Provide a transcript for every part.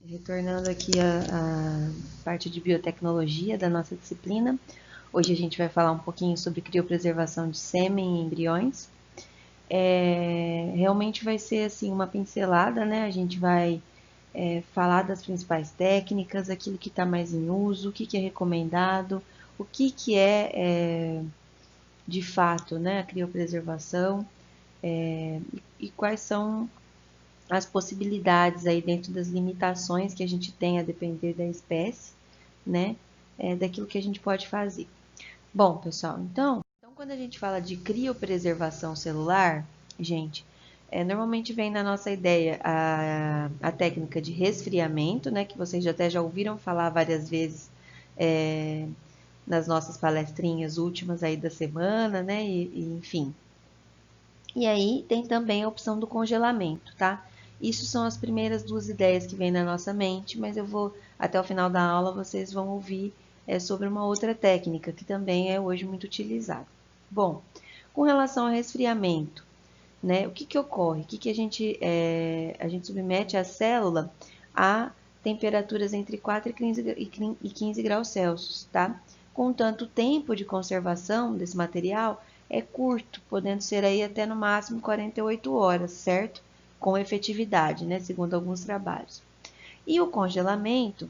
Retornando aqui a parte de biotecnologia da nossa disciplina, hoje a gente vai falar um pouquinho sobre criopreservação de sêmen e embriões. Realmente vai ser assim uma pincelada, né? A gente vai falar das principais técnicas, aquilo que está mais em uso, o que é recomendado, o que é de fato, né, a criopreservação e quais são as possibilidades aí dentro das limitações que a gente tem a depender da espécie, né, daquilo que a gente pode fazer. Bom, pessoal, então quando a gente fala de criopreservação celular, gente, normalmente vem na nossa ideia a técnica de resfriamento, né, que vocês até já ouviram falar várias vezes nas nossas palestrinhas últimas aí da semana, né, enfim. E aí tem também a opção do congelamento, tá? Isso são as primeiras duas ideias que vêm na nossa mente, mas eu vou, até o final da aula, vocês vão ouvir sobre uma outra técnica que também é hoje muito utilizada. Bom, com relação ao resfriamento, né, o que ocorre? A gente submete a célula a temperaturas entre 4 e 15 graus Celsius, tá? Contanto, o tempo de conservação desse material é curto, podendo ser aí até no máximo 48 horas, certo? Com efetividade, né, segundo alguns trabalhos. E o congelamento,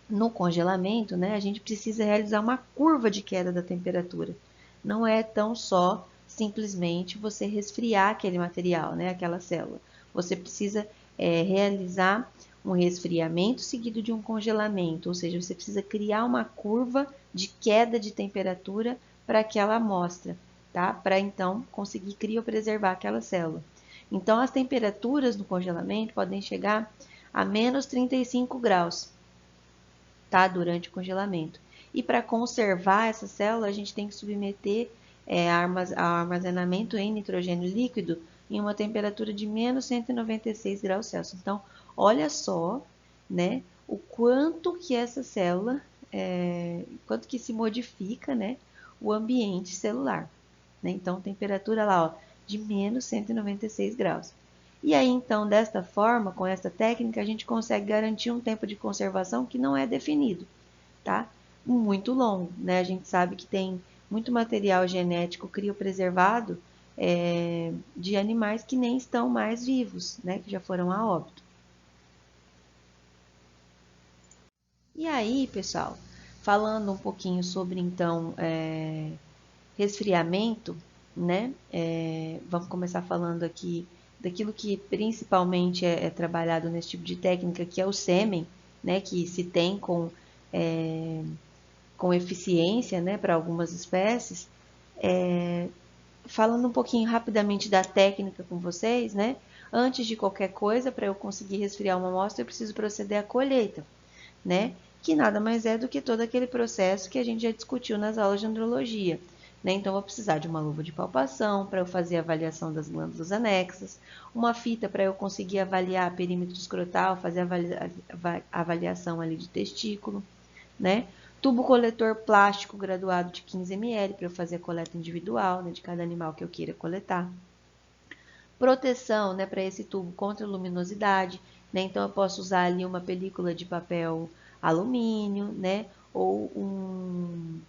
no congelamento, né, a gente precisa realizar uma curva de queda da temperatura. Não é tão só simplesmente você resfriar aquele material, né, aquela célula. Você precisa realizar um resfriamento seguido de um congelamento, ou seja, você precisa criar uma curva de queda de temperatura para aquela amostra, tá? Para então conseguir criopreservar aquela célula. Então, as temperaturas no congelamento podem chegar a menos 35 graus, tá? Durante o congelamento. E para conservar essa célula, a gente tem que submeter ao armazenamento em nitrogênio líquido em uma temperatura de menos 196 graus Celsius. Então, olha só, né, o quanto que essa célula, quanto que se modifica, né, o ambiente celular. Né? Então, temperatura lá, ó, de menos 196 graus. E aí, então, desta forma, com essa técnica, a gente consegue garantir um tempo de conservação que não é definido, tá? Muito longo, né? A gente sabe que tem muito material genético criopreservado de animais que nem estão mais vivos, né? Que já foram a óbito. E aí, pessoal, falando um pouquinho sobre, então, resfriamento, né? Vamos começar falando aqui daquilo que principalmente é trabalhado nesse tipo de técnica, que é o sêmen, né? Que se tem com eficiência, né? Para algumas espécies. Falando um pouquinho rapidamente da técnica com vocês, né? Antes de qualquer coisa, para eu conseguir resfriar uma amostra, eu preciso proceder à colheita, né? Que nada mais é do que todo aquele processo que a gente já discutiu nas aulas de andrologia. Né? Então, vou precisar de uma luva de palpação para eu fazer a avaliação das glândulas anexas, uma fita para eu conseguir avaliar perímetro escrotal, fazer a avaliação ali de testículo, né? Tubo coletor plástico graduado de 15 ml para eu fazer a coleta individual, né, de cada animal que eu queira coletar. Proteção, né, para esse tubo contra luminosidade, né? Então eu posso usar ali uma película de papel alumínio, né? Ou um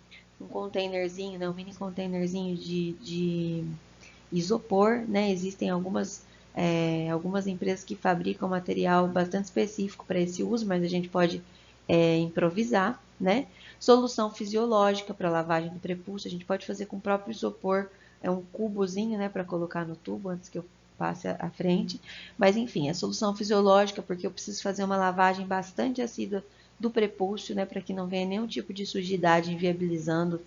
containerzinho, né? Um mini containerzinho de isopor, né? Existem algumas empresas que fabricam material bastante específico para esse uso, mas a gente pode improvisar, né? Solução fisiológica para lavagem do prepúcio, a gente pode fazer com o próprio isopor, um cubozinho, né, para colocar no tubo antes que eu passe à frente. Mas enfim, a solução fisiológica, porque eu preciso fazer uma lavagem bastante assídua do prepúcio, né, para que não venha nenhum tipo de sujidade inviabilizando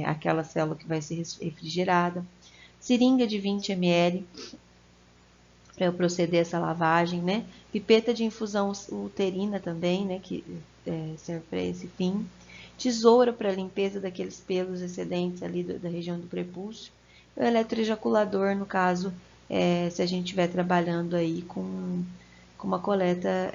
aquela célula que vai ser refrigerada. Seringa de 20 ml para eu proceder essa lavagem, né? Pipeta de infusão uterina também, né? Que serve para esse fim. Tesoura para limpeza daqueles pelos excedentes ali da região do prepúcio. E o eletroejaculador, no caso, se a gente estiver trabalhando aí com uma coleta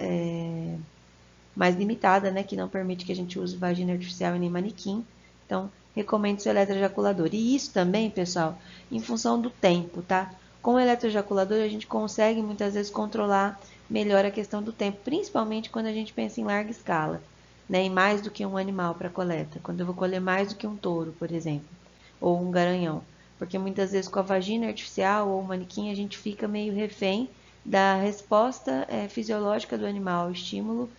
mais limitada, né? Que não permite que a gente use vagina artificial e nem manequim. Então, recomendo o eletroejaculador. E isso também, pessoal, em função do tempo, tá? Com o eletroejaculador, a gente consegue muitas vezes controlar melhora a questão do tempo, principalmente quando a gente pensa em larga escala, né, em mais do que um animal para coleta. Quando eu vou colher mais do que um touro, por exemplo, ou um garanhão. Porque muitas vezes com a vagina artificial ou o manequim a gente fica meio refém da resposta fisiológica do animal ao estímulo,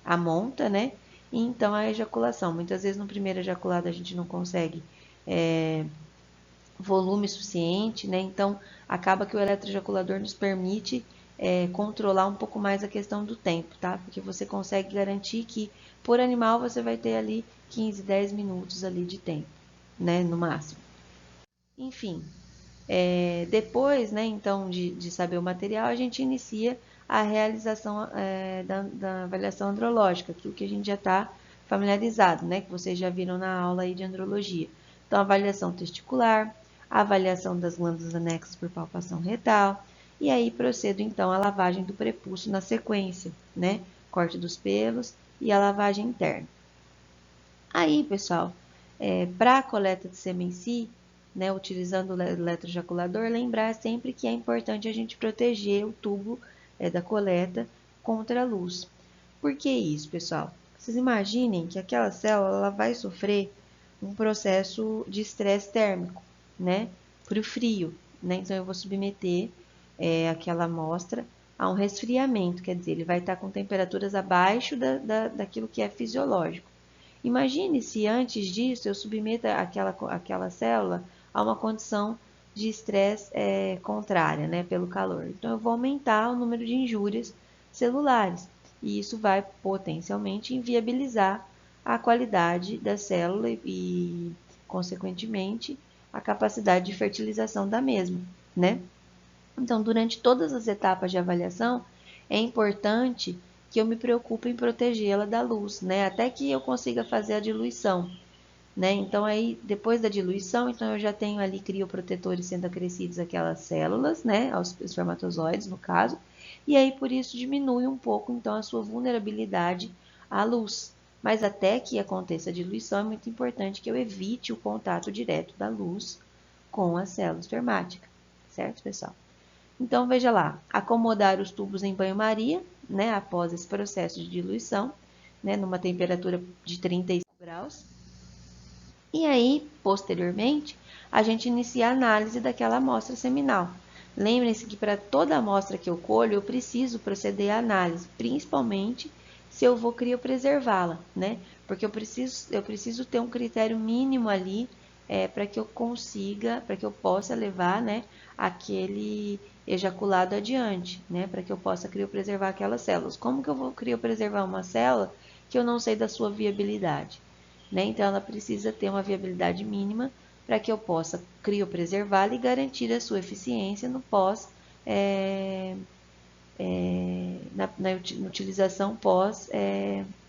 a monta, né? E então a ejaculação. Muitas vezes no primeiro ejaculado a gente não consegue volume suficiente, né? Então acaba que o eletroejaculador nos permite controlar um pouco mais a questão do tempo, tá? Porque você consegue garantir que por animal você vai ter ali 15, 10 minutos ali de tempo, né? No máximo. Enfim, depois, né, então, de saber o material, a gente inicia a realização da avaliação andrológica, aquilo que a gente já está familiarizado, né, que vocês já viram na aula aí de andrologia. Então, avaliação testicular, a avaliação das glândulas anexas por palpação retal, e aí procedo, então, à lavagem do prepúcio na sequência, né, corte dos pelos e a lavagem interna. Aí, pessoal, para a coleta de sêmen em si, né, utilizando o eletroejaculador, lembrar sempre que é importante a gente proteger o tubo da coleta contra a luz. Por que isso, pessoal? Vocês imaginem que aquela célula ela vai sofrer um processo de estresse térmico, né, para o frio, né? Então eu vou submeter aquela amostra a um resfriamento, quer dizer, ele vai estar com temperaturas abaixo daquilo que é fisiológico. Imagine se antes disso eu submeta aquela célula a uma condição de estresse contrária, né, pelo calor. Então, eu vou aumentar o número de injúrias celulares e isso vai potencialmente inviabilizar a qualidade da célula e consequentemente, a capacidade de fertilização da mesma, né? Então, durante todas as etapas de avaliação, é importante que eu me preocupe em protegê-la da luz, né? Até que eu consiga fazer a diluição, né? Então, aí, depois da diluição, então eu já tenho ali crioprotetores sendo acrescidos aquelas células, né? Aos espermatozoides, no caso. E aí, por isso, diminui um pouco, então, a sua vulnerabilidade à luz. Mas até que aconteça a diluição, é muito importante que eu evite o contato direto da luz com a célula espermática, certo, pessoal? Então, veja lá, acomodar os tubos em banho-maria, né, após esse processo de diluição, né, numa temperatura de 35 graus. E aí, posteriormente, a gente inicia a análise daquela amostra seminal. Lembrem-se que para toda amostra que eu colho, eu preciso proceder à análise, principalmente se eu vou criopreservá-la, né? Porque eu preciso ter um critério mínimo ali para que eu consiga, para que eu possa levar, né, aquele ejaculado adiante, né? Para que eu possa criopreservar aquelas células. Como que eu vou criopreservar uma célula que eu não sei da sua viabilidade? Né? Então, ela precisa ter uma viabilidade mínima para que eu possa criopreservá-la e garantir a sua eficiência no pós, na utilização pós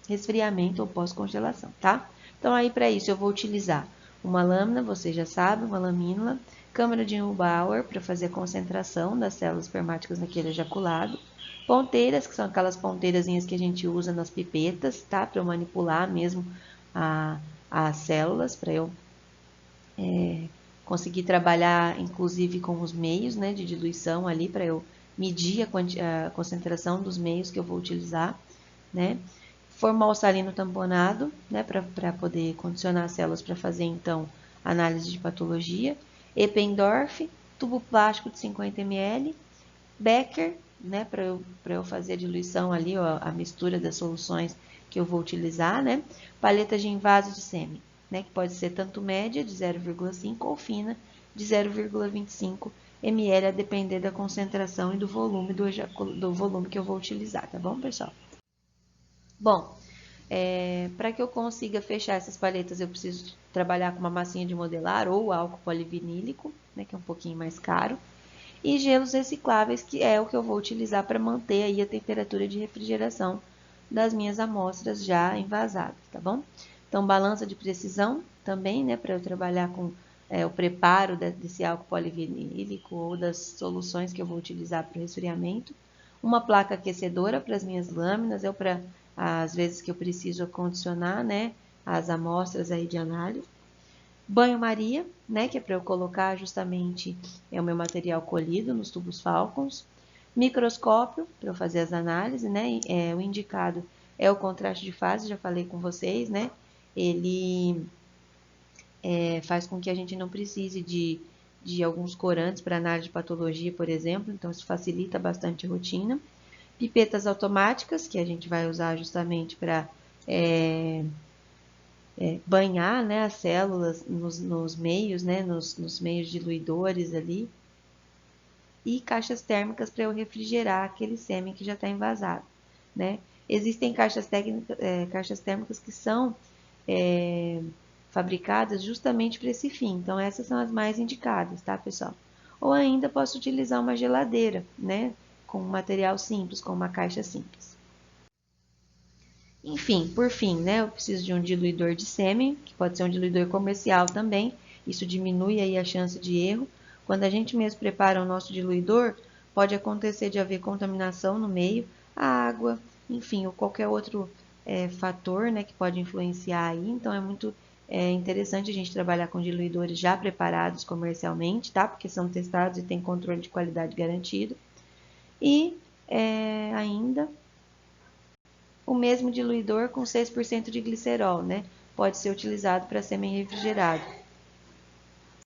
resfriamento ou pós congelação, tá? Então, aí para isso eu vou utilizar uma lâmina, você já sabe, uma lamínula, câmara de Neubauer para fazer a concentração das células espermáticas naquele ejaculado, ponteiras, que são aquelas ponteirazinhas que a gente usa nas pipetas, tá? Para eu manipular mesmo as células, para eu conseguir trabalhar inclusive com os meios, né, de diluição ali, para eu medir a concentração dos meios que eu vou utilizar, né? Formol salino tamponado, né, para poder condicionar as células para fazer então análise de patologia, Eppendorf, tubo plástico de 50 ml, Becker, né, para eu fazer a diluição ali, ó, a mistura das soluções que eu vou utilizar, né? Paleta de invaso de sêmen, né, que pode ser tanto média de 0,5 ou fina de 0,25 ml, a depender da concentração e do volume do volume que eu vou utilizar, tá bom, pessoal? Bom, para que eu consiga fechar essas paletas, eu preciso trabalhar com uma massinha de modelar ou álcool polivinílico, né, que é um pouquinho mais caro, e gelos recicláveis, que é o que eu vou utilizar para manter aí a temperatura de refrigeração das minhas amostras já envasadas, tá bom? Então, balança de precisão também, né, para eu trabalhar com o preparo desse álcool polivinílico ou das soluções que eu vou utilizar para o resfriamento. Uma placa aquecedora para as minhas lâminas, para as vezes que eu preciso acondicionar, né, as amostras aí de análise. Banho-maria, né, que é para eu colocar justamente o meu material colhido nos tubos Falcons. Microscópio, para eu fazer as análises, né? O indicado é o contraste de fase, já falei com vocês, né? Ele faz com que a gente não precise de alguns corantes para análise de patologia, por exemplo, então isso facilita bastante a rotina. Pipetas automáticas, que a gente vai usar justamente para banhar, né, as células nos meios, né, nos meios diluidores ali. E caixas térmicas para eu refrigerar aquele sêmen que já está envasado, né? Existem caixas térmicas que são fabricadas justamente para esse fim. Então, essas são as mais indicadas, tá, pessoal? Ou ainda posso utilizar uma geladeira, né? Com um material simples, com uma caixa simples. Enfim, por fim, né? Eu preciso de um diluidor de sêmen, que pode ser um diluidor comercial também. Isso diminui aí a chance de erro. Quando a gente mesmo prepara o nosso diluidor, pode acontecer de haver contaminação no meio, a água, enfim, ou qualquer outro fator, né, que pode influenciar aí. Então, é muito interessante a gente trabalhar com diluidores já preparados comercialmente, tá? Porque são testados e tem controle de qualidade garantido. E ainda o mesmo diluidor com 6% de glicerol, né? Pode ser utilizado para sêmen refrigerado.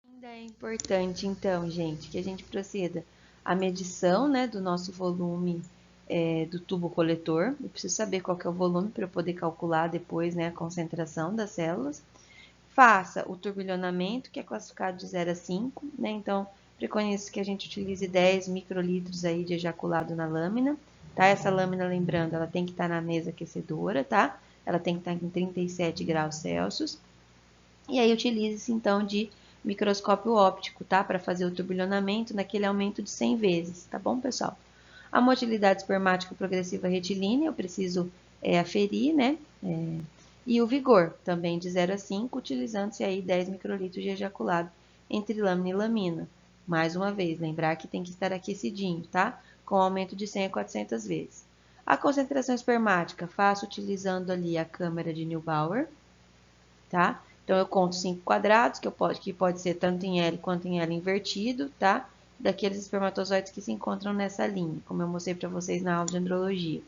Ainda é importante, então, gente, que a gente proceda à medição, né, do nosso volume do tubo coletor. Eu preciso saber qual que é o volume para eu poder calcular depois, né, a concentração das células. Faça o turbilhonamento, que é classificado de 0 a 5, né? Então, preconizo que a gente utilize 10 microlitros aí de ejaculado na lâmina, tá? Essa lâmina, lembrando, ela tem que estar na mesa aquecedora, tá? Ela tem que estar em 37 graus Celsius. E aí, utilize-se, então, de microscópio óptico, tá? Para fazer o turbilhonamento naquele aumento de 100 vezes, tá bom, pessoal? A motilidade espermática progressiva retilínea, eu preciso aferir, né? E o vigor, também de 0 a 5, utilizando-se aí 10 microlitros de ejaculado entre lâmina e lamina. Mais uma vez, lembrar que tem que estar aquecidinho, tá? Com aumento de 100 a 400 vezes. A concentração espermática faço utilizando ali a câmara de Neubauer, tá? Então, eu conto 5 quadrados, que pode ser tanto em L quanto em L invertido, tá? Daqueles espermatozoides que se encontram nessa linha, como eu mostrei para vocês na aula de andrologia.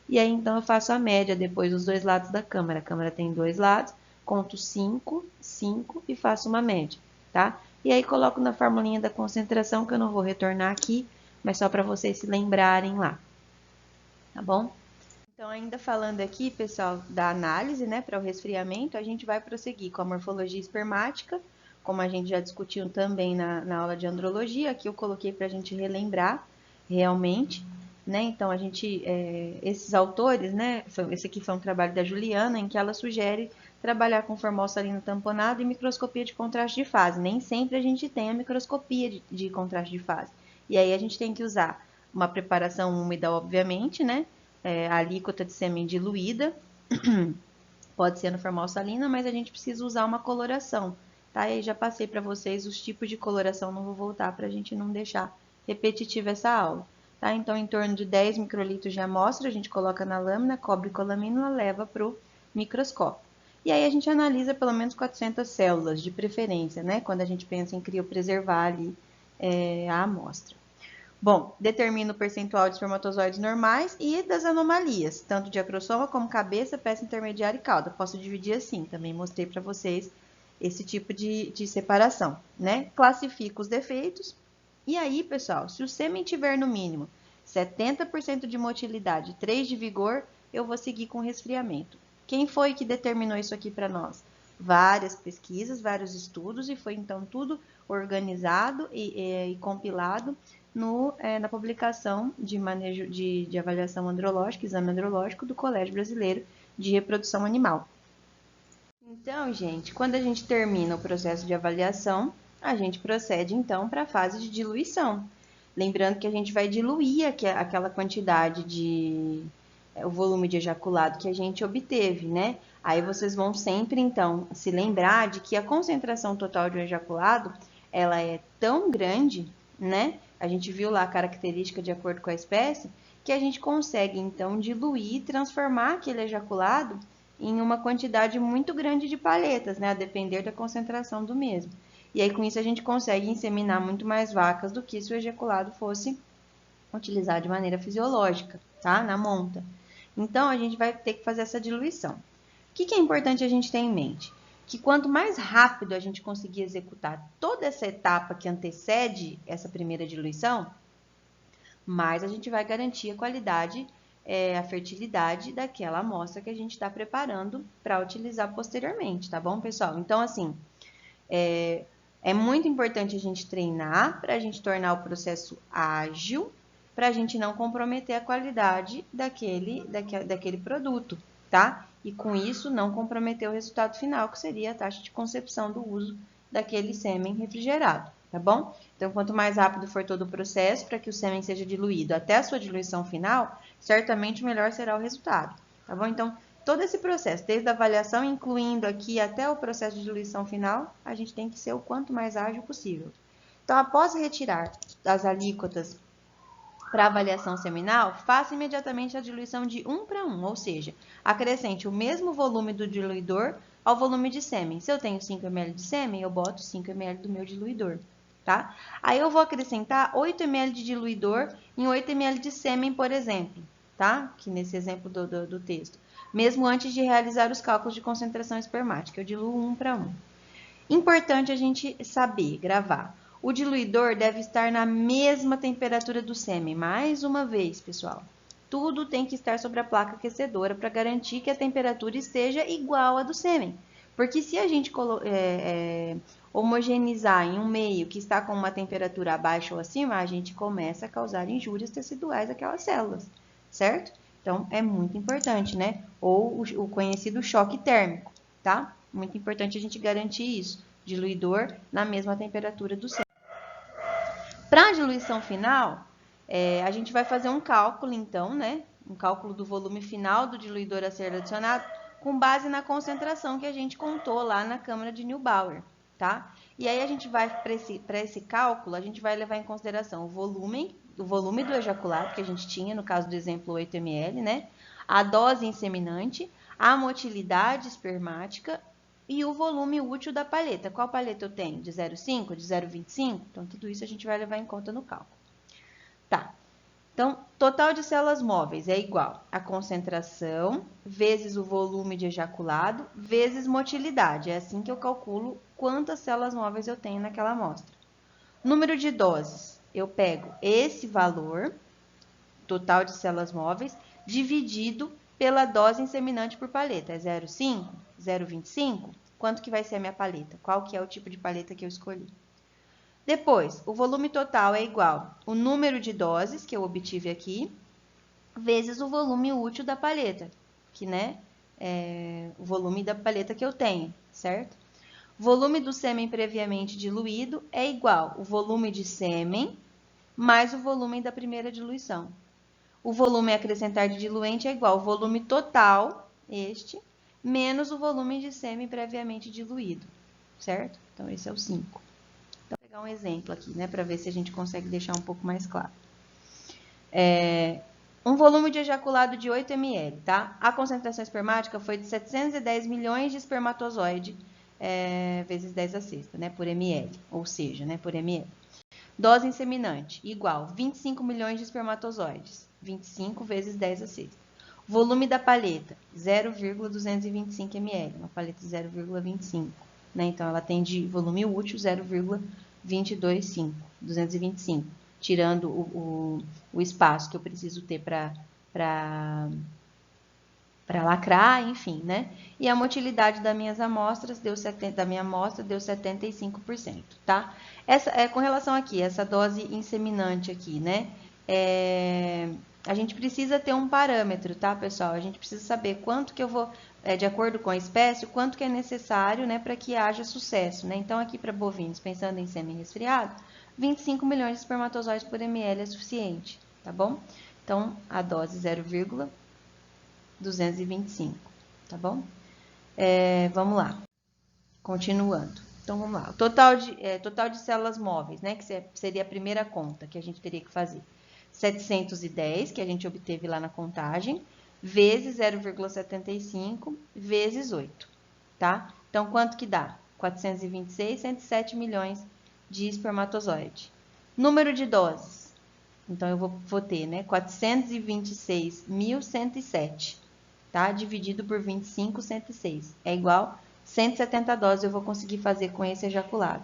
E aí, então, eu faço a média depois dos dois lados da câmara. A câmara tem dois lados, conto 5, 5 e faço uma média, tá? E aí, coloco na formulinha da concentração, que eu não vou retornar aqui, mas só para vocês se lembrarem lá, tá bom? Então, ainda falando aqui, pessoal, da análise, né, para o resfriamento, a gente vai prosseguir com a morfologia espermática, como a gente já discutiu também na aula de andrologia. Aqui eu coloquei para a gente relembrar realmente, né? Então, esses autores, né, esse aqui foi um trabalho da Juliana, em que ela sugere trabalhar com formol salino tamponado e microscopia de contraste de fase. Nem sempre a gente tem a microscopia de contraste de fase. E aí a gente tem que usar uma preparação úmida, obviamente, né? A alíquota de sêmen diluída, pode ser no formal salina, mas a gente precisa usar uma coloração, tá? E aí já passei para vocês os tipos de coloração, não vou voltar para a gente não deixar repetitiva essa aula, tá? Então, em torno de 10 microlitros de amostra, a gente coloca na lâmina, cobre com a lamínula, leva para o microscópio. E aí a gente analisa pelo menos 400 células, de preferência, né? Quando a gente pensa em criopreservar ali a amostra. Bom, determina o percentual de espermatozoides normais e das anomalias, tanto de acrossoma como cabeça, peça intermediária e cauda. Posso dividir assim, também mostrei para vocês esse tipo de separação, né? Classifico os defeitos. E aí, pessoal, se o sêmen tiver no mínimo 70% de motilidade e 3 de vigor, eu vou seguir com resfriamento. Quem foi que determinou isso aqui para nós? Várias pesquisas, vários estudos, e foi então tudo organizado e compilado na publicação de manejo de avaliação andrológica, exame andrológico do Colégio Brasileiro de Reprodução Animal. Então, gente, quando a gente termina o processo de avaliação, a gente procede então para a fase de diluição. Lembrando que a gente vai diluir aquela quantidade o volume de ejaculado que a gente obteve, né? Aí vocês vão sempre então se lembrar de que a concentração total de um ejaculado, ela é tão grande, né? A gente viu lá a característica de acordo com a espécie, que a gente consegue então diluir, transformar aquele ejaculado em uma quantidade muito grande de palhetas, né? A depender da concentração do mesmo. E aí, com isso, a gente consegue inseminar muito mais vacas do que se o ejaculado fosse utilizar de maneira fisiológica, tá? Na monta. Então, a gente vai ter que fazer essa diluição. O que é importante a gente ter em mente? Que quanto mais rápido a gente conseguir executar toda essa etapa que antecede essa primeira diluição, mais a gente vai garantir a qualidade, a fertilidade daquela amostra que a gente está preparando para utilizar posteriormente, tá bom, pessoal? Então, assim, é muito importante a gente treinar para a gente tornar o processo ágil, para a gente não comprometer a qualidade daquele produto, tá? E com isso não comprometer o resultado final, que seria a taxa de concepção do uso daquele sêmen refrigerado, tá bom? Então, quanto mais rápido for todo o processo para que o sêmen seja diluído até a sua diluição final, certamente melhor será o resultado, tá bom? Então, todo esse processo, desde a avaliação, incluindo aqui até o processo de diluição final, a gente tem que ser o quanto mais ágil possível. Então, após retirar as alíquotas para avaliação seminal, faça imediatamente a diluição de 1 para 1, ou seja, acrescente o mesmo volume do diluidor ao volume de sêmen. Se eu tenho 5 ml de sêmen, eu boto 5 ml do meu diluidor, tá? Aí eu vou acrescentar 8 ml de diluidor em 8 ml de sêmen, por exemplo, tá? Aqui nesse exemplo do texto. Mesmo antes de realizar os cálculos de concentração espermática, eu diluo 1 para 1. Importante a gente saber, gravar. O diluidor deve estar na mesma temperatura do sêmen. Mais uma vez, pessoal. Tudo tem que estar sobre a placa aquecedora para garantir que a temperatura esteja igual à do sêmen. Porque se a gente homogeneizar em um meio que está com uma temperatura abaixo ou acima, a gente começa a causar injúrias teciduais àquelas células, certo? Então, é muito importante, né? Ou o conhecido choque térmico, tá? Muito importante a gente garantir isso. Diluidor na mesma temperatura do sêmen. Para a diluição final, a gente vai fazer um cálculo, então, né? Um cálculo do volume final do diluidor a ser adicionado com base na concentração que a gente contou lá na câmara de Neubauer, tá? E aí a gente vai, para esse cálculo, a gente vai levar em consideração o volume do ejaculado que a gente tinha, no caso do exemplo 8 ml, né? A dose inseminante, a motilidade espermática e o volume útil da palheta. Qual palheta eu tenho? De 0,5? De 0,25? Então, tudo isso a gente vai levar em conta no cálculo. Tá. Então, total de células móveis é igual a concentração vezes o volume de ejaculado vezes motilidade. É assim que eu calculo quantas células móveis eu tenho naquela amostra. Número de doses. Eu pego esse valor, total de células móveis, dividido pela dose inseminante por paleta. É 0,5? 0,25? Quanto que vai ser a minha paleta? Qual que é o tipo de paleta que eu escolhi? Depois, o volume total é igual ao número de doses que eu obtive aqui, vezes o volume útil da paleta, que, né, é o volume da paleta que eu tenho, certo? Volume do sêmen previamente diluído é igual ao volume de sêmen mais o volume da primeira diluição. O volume a acrescentar de diluente é igual ao volume total, menos o volume de sêmen previamente diluído, certo? Então, esse é o 5. Então, vou pegar um exemplo aqui, né, para ver se a gente consegue deixar um pouco mais claro. Um volume de ejaculado de 8 ml, tá? A concentração espermática foi de 710 milhões de espermatozoide vezes 10 a sexta, né, por ml, ou seja, né, por ml. Dose inseminante, igual 25 milhões de espermatozoides, 25 vezes 10 a sexta. Volume da palheta, 0,225 ml, uma palheta 0,25. Né? Então, ela tem de volume útil 225, tirando o espaço que eu preciso ter para lacrar, enfim, né? E a motilidade das minhas amostras da minha amostra deu 75%, tá? Com relação aqui, essa dose inseminante aqui, né? A gente precisa ter um parâmetro, tá, pessoal? A gente precisa saber quanto que eu vou, de acordo com a espécie, quanto que é necessário, né, para que haja sucesso, né? Então, aqui para bovinos, pensando em sêmen resfriado, 25 milhões de espermatozoides por ml é suficiente, tá bom? Então, a dose 0,225, tá bom? Vamos lá. Continuando. Então, vamos lá. O total de células móveis, né? Que seria a primeira conta que a gente teria que fazer. 710, que a gente obteve lá na contagem, vezes 0,75, vezes 8, tá? Então, quanto que dá? 426, 107 milhões de espermatozoide. Número de doses. Então, eu vou ter, né, 426.107, tá? Dividido por 25.106. É igual 170 doses eu vou conseguir fazer com esse ejaculado.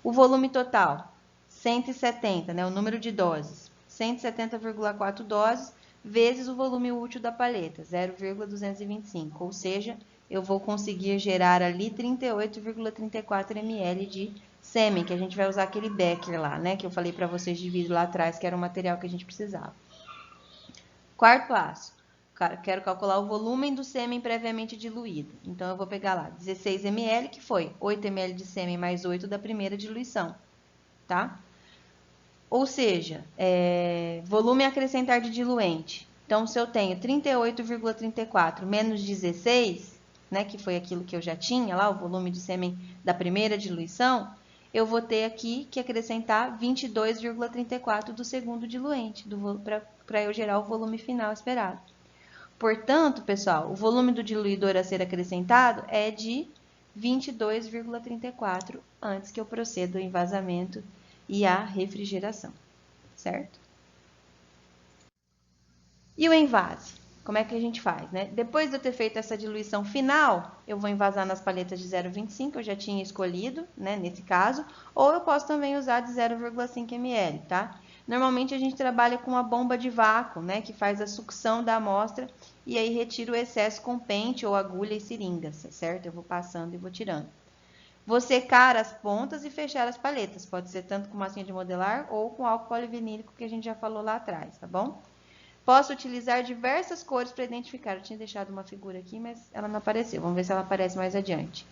O volume total, 170, né? O número de doses, 170,4 doses, vezes o volume útil da paleta, 0,225. Ou seja, eu vou conseguir gerar ali 38,34 ml de sêmen, que a gente vai usar aquele Becker lá, né? Que eu falei para vocês de vidro lá atrás, que era o material que a gente precisava. Quarto passo, quero calcular o volume do sêmen previamente diluído. Então, eu vou pegar lá 16 ml, que foi 8 ml de sêmen mais 8 da primeira diluição, tá? Ou seja, volume a acrescentar de diluente. Então, se eu tenho 38,34 menos 16, né, que foi aquilo que eu já tinha lá, o volume de sêmen da primeira diluição, eu vou ter aqui que acrescentar 22,34 do segundo diluente, para eu gerar o volume final esperado. Portanto, pessoal, o volume do diluidor a ser acrescentado é de 22,34 antes que eu proceda ao envasamento e à refrigeração, certo? E o envase? Como é que a gente faz, né? Depois de eu ter feito essa diluição final, eu vou envasar nas paletas de 0,25, eu já tinha escolhido, né, nesse caso, ou eu posso também usar de 0,5 ml, tá? Normalmente a gente trabalha com a bomba de vácuo, né, que faz a sucção da amostra e aí retira o excesso com pente ou agulha e seringa, certo? Eu vou passando e vou tirando. Vou secar as pontas e fechar as paletas, pode ser tanto com massinha de modelar ou com álcool polivinílico que a gente já falou lá atrás, tá bom? Posso utilizar diversas cores para identificar. Eu tinha deixado uma figura aqui, mas ela não apareceu. Vamos ver se ela aparece mais adiante.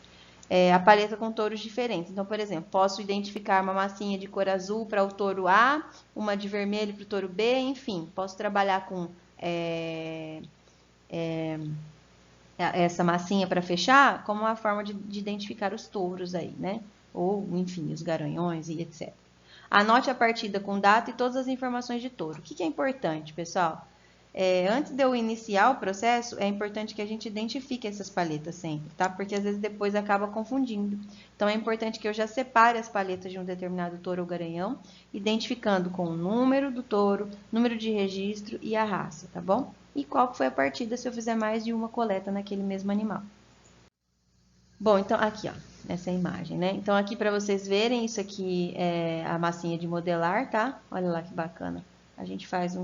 A paleta com touros diferentes. Então, por exemplo, posso identificar uma massinha de cor azul para o touro A, uma de vermelho para o touro B, enfim. Posso trabalhar com essa massinha para fechar como uma forma de identificar os touros aí, né? Ou, enfim, os garanhões e etc. Anote a partida com data e todas as informações de touro. O que é importante, pessoal? Antes de eu iniciar o processo, é importante que a gente identifique essas paletas sempre, tá? Porque às vezes depois acaba confundindo. Então, é importante que eu já separe as paletas de um determinado touro ou garanhão, identificando com o número do touro, número de registro e a raça, tá bom? E qual foi a partida se eu fizer mais de uma coleta naquele mesmo animal. Bom, então aqui, ó, essa é a imagem, né? Então aqui para vocês verem, isso aqui é a massinha de modelar, tá? Olha lá que bacana. A gente faz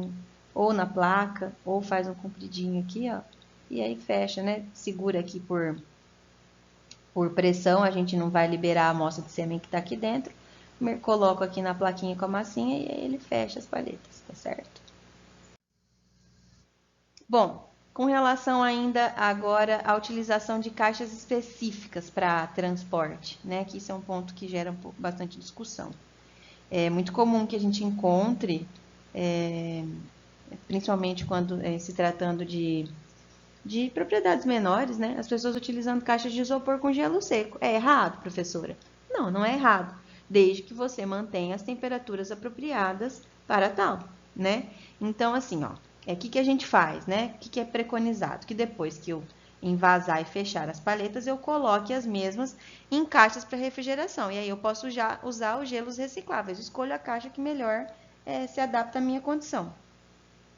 ou na placa, ou faz um compridinho aqui, ó. E aí fecha, né? Segura aqui por pressão, a gente não vai liberar a amostra de sêmen que tá aqui dentro. Coloco aqui na plaquinha com a massinha e aí ele fecha as paletas, tá certo? Bom, com relação ainda agora à utilização de caixas específicas para transporte, né? Que isso é um ponto que gera bastante discussão. É muito comum que a gente encontre, principalmente quando se tratando de propriedades menores, né? As pessoas utilizando caixas de isopor com gelo seco. É errado, professora? Não, não é errado, desde que você mantenha as temperaturas apropriadas para tal, né? Então, assim, ó, o que a gente faz, né? O que é preconizado? Que depois que eu envasar e fechar as paletas, eu coloque as mesmas em caixas para refrigeração. E aí eu posso já usar os gelos recicláveis. Escolho a caixa que melhor se adapta à minha condição.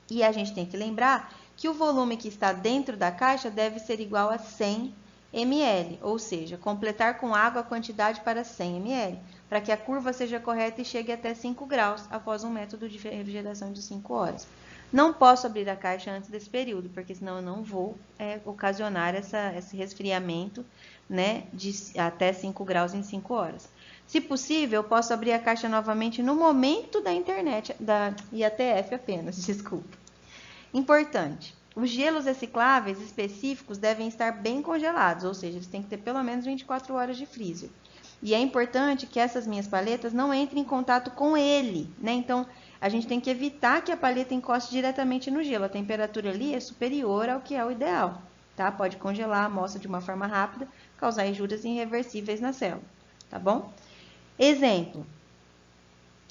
E a gente tem que lembrar que o volume que está dentro da caixa deve ser igual a 100 ml, ou seja, completar com água a quantidade para 100 ml, para que a curva seja correta e chegue até 5 graus após um método de refrigeração de 5 horas. Não posso abrir a caixa antes desse período, porque senão eu não vou ocasionar esse resfriamento, né, de até 5 graus em 5 horas. Se possível, eu posso abrir a caixa novamente no momento da internet, da IATF apenas, desculpa. Importante, os gelos recicláveis específicos devem estar bem congelados, ou seja, eles têm que ter pelo menos 24 horas de freezer. E é importante que essas minhas paletas não entrem em contato com ele, né? Então, a gente tem que evitar que a paleta encoste diretamente no gelo. A temperatura ali é superior ao que é o ideal, tá? Pode congelar a amostra de uma forma rápida, causar injúrias irreversíveis na célula, tá bom? Exemplo,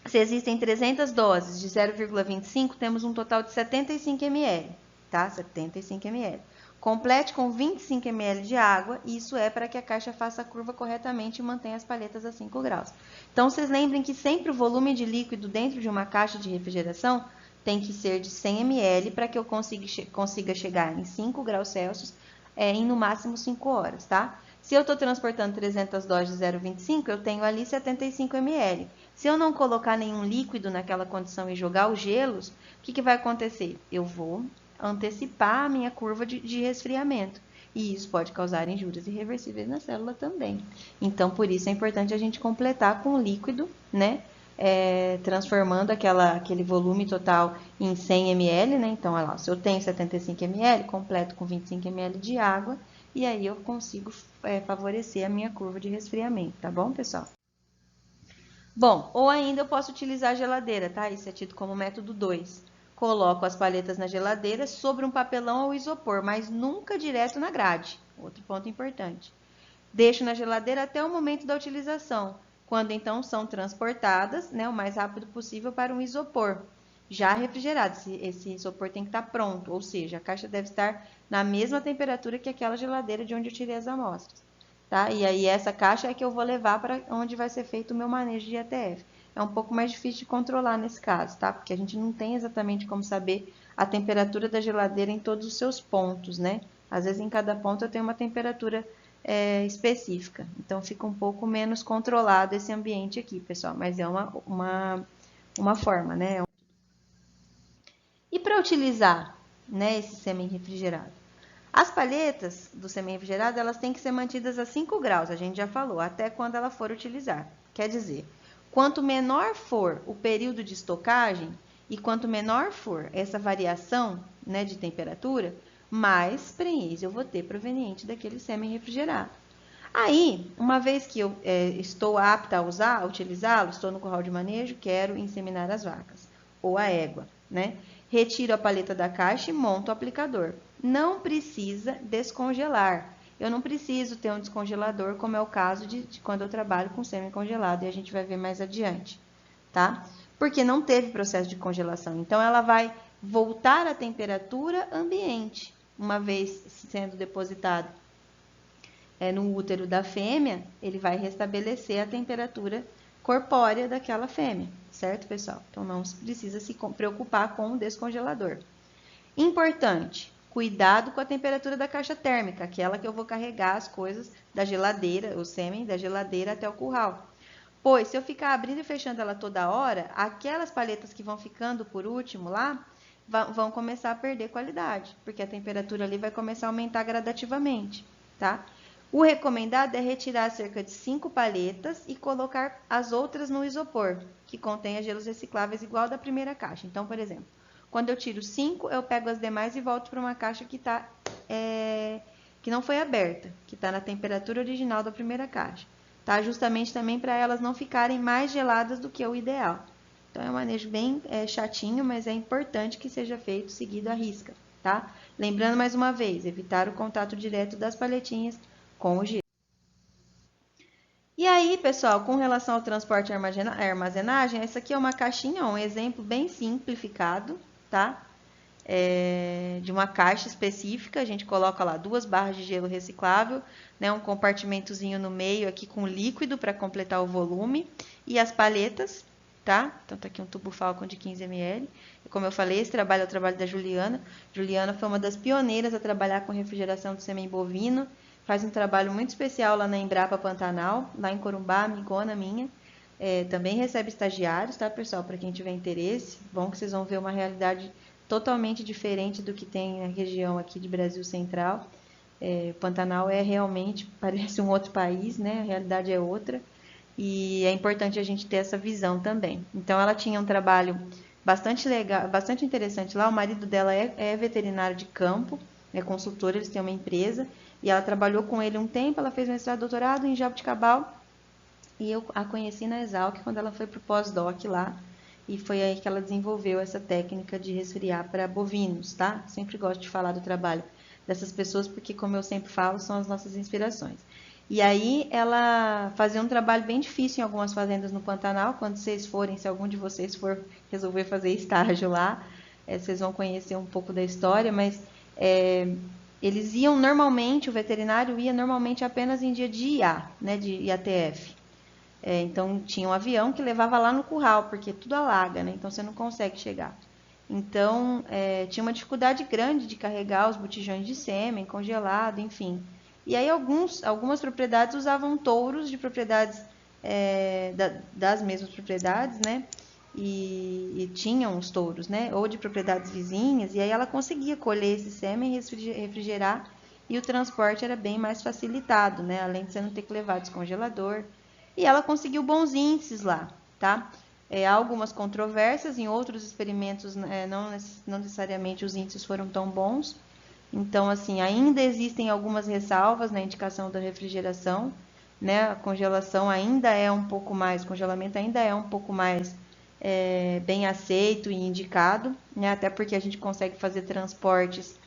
se existem 300 doses de 0,25, temos um total de 75 ml. tá? 75 ml. Complete com 25 ml de água, isso é para que a caixa faça a curva corretamente e mantenha as palhetas a 5 graus. Então, vocês lembrem que sempre o volume de líquido dentro de uma caixa de refrigeração tem que ser de 100 ml para que eu consiga chegar em 5 graus Celsius em no máximo 5 horas, tá? Se eu estou transportando 300 doses de 0,25, eu tenho ali 75 ml. Se eu não colocar nenhum líquido naquela condição e jogar os gelos, o que vai acontecer? Eu vou antecipar a minha curva de resfriamento. E isso pode causar injúrias irreversíveis na célula também. Então, por isso é importante a gente completar com o líquido, né? Transformando aquele volume total em 100 ml, né? Então, olha lá, se eu tenho 75 ml, completo com 25 ml de água, e aí eu consigo favorecer a minha curva de resfriamento, tá bom, pessoal? Bom, ou ainda eu posso utilizar a geladeira, tá? Isso é tido como método 2. Coloco as palhetas na geladeira sobre um papelão ou isopor, mas nunca direto na grade. Outro ponto importante. Deixo na geladeira até o momento da utilização, quando então são transportadas, né, o mais rápido possível para um isopor já refrigerado. Esse isopor tem que estar pronto, ou seja, a caixa deve estar na mesma temperatura que aquela geladeira de onde eu tirei as amostras. Tá? E aí essa caixa é que eu vou levar para onde vai ser feito o meu manejo de ETF. É um pouco mais difícil de controlar nesse caso, tá? Porque a gente não tem exatamente como saber a temperatura da geladeira em todos os seus pontos, né? Às vezes em cada ponto eu tenho uma temperatura específica. Então fica um pouco menos controlado esse ambiente aqui, pessoal. Mas é uma forma, né? E para utilizar, né, esse semi-refrigerado? As palhetas do semi-refrigerado, elas têm que ser mantidas a 5 graus, a gente já falou, até quando ela for utilizar. Quer dizer, quanto menor for o período de estocagem e quanto menor for essa variação, né, de temperatura, mais prenhez eu vou ter proveniente daquele semi-refrigerado. Aí, uma vez que eu estou apta a utilizá-lo, estou no curral de manejo, quero inseminar as vacas, ou a égua, né? Retiro a paleta da caixa e monto o aplicador. Não precisa descongelar. Eu não preciso ter um descongelador, como é o caso de quando eu trabalho com semi-congelado, e a gente vai ver mais adiante, tá? Porque não teve processo de congelação. Então, ela vai voltar à temperatura ambiente, uma vez sendo depositado no útero da fêmea, ele vai restabelecer a temperatura corpórea daquela fêmea, certo, pessoal? Então, não precisa se preocupar com o descongelador. Importante, cuidado com a temperatura da caixa térmica, aquela que eu vou carregar as coisas da geladeira, o sêmen da geladeira até o curral. Pois, se eu ficar abrindo e fechando ela toda hora, aquelas palhetas que vão ficando por último lá, vão começar a perder qualidade, porque a temperatura ali vai começar a aumentar gradativamente, tá? O recomendado é retirar cerca de 5 palhetas e colocar as outras no isopor, que contém gelos recicláveis igual da primeira caixa. Então, por exemplo, quando eu tiro 5, eu pego as demais e volto para uma caixa que não foi aberta, que está na temperatura original da primeira caixa. Tá? Justamente também para elas não ficarem mais geladas do que o ideal. Então, é um manejo bem chatinho, mas é importante que seja feito seguido à risca. Tá? Lembrando mais uma vez, evitar o contato direto das palhetinhas com o gelo. E aí, pessoal, com relação ao transporte e armazenagem, essa aqui é uma caixinha, um exemplo bem simplificado, tá? De uma caixa específica, a gente coloca lá 2 barras de gelo reciclável, né? Um compartimentozinho no meio aqui com líquido para completar o volume e as palhetas, tá? Então, tá aqui um tubo Falcon de 15 ml. Como eu falei, esse trabalho é o trabalho da Juliana. Juliana foi uma das pioneiras a trabalhar com refrigeração do sêmen bovino. Faz um trabalho muito especial lá na Embrapa Pantanal, lá em Corumbá, amigona minha. Também recebe estagiários, tá, pessoal? Para quem tiver interesse. Bom que vocês vão ver uma realidade totalmente diferente do que tem na região aqui de Brasil Central. Pantanal realmente, parece um outro país, né? A realidade é outra. E é importante a gente ter essa visão também. Então, ela tinha um trabalho bastante legal, bastante interessante lá. O marido dela é veterinário de campo, é consultor, eles têm uma empresa. E ela trabalhou com ele um tempo, ela fez mestrado e doutorado em Jabuticabal. E eu a conheci na Exalc quando ela foi para o pós-doc lá. E foi aí que ela desenvolveu essa técnica de resfriar para bovinos, tá? Sempre gosto de falar do trabalho dessas pessoas, porque, como eu sempre falo, são as nossas inspirações. E aí ela fazia um trabalho bem difícil em algumas fazendas no Pantanal. Quando vocês forem, se algum de vocês for resolver fazer estágio lá, vocês vão conhecer um pouco da história, mas eles iam normalmente, o veterinário ia normalmente apenas em dia de IA, né, de IATF. Então tinha um avião que levava lá no curral, porque tudo alaga, né? Então você não consegue chegar. Então tinha uma dificuldade grande de carregar os botijões de sêmen congelado, enfim. E aí algumas propriedades usavam touros de propriedades das mesmas propriedades, né? E tinham os touros, né? Ou de propriedades vizinhas, e aí ela conseguia colher esse sêmen, refrigerar, e o transporte era bem mais facilitado, né? Além de você não ter que levar descongelador. E ela conseguiu bons índices lá, tá? Há algumas controvérsias, em outros experimentos não necessariamente os índices foram tão bons. Então, assim, ainda existem algumas ressalvas na indicação da refrigeração, né? A congelação ainda é um pouco mais, o congelamento ainda é um pouco mais bem aceito e indicado, né? Até porque a gente consegue fazer transportes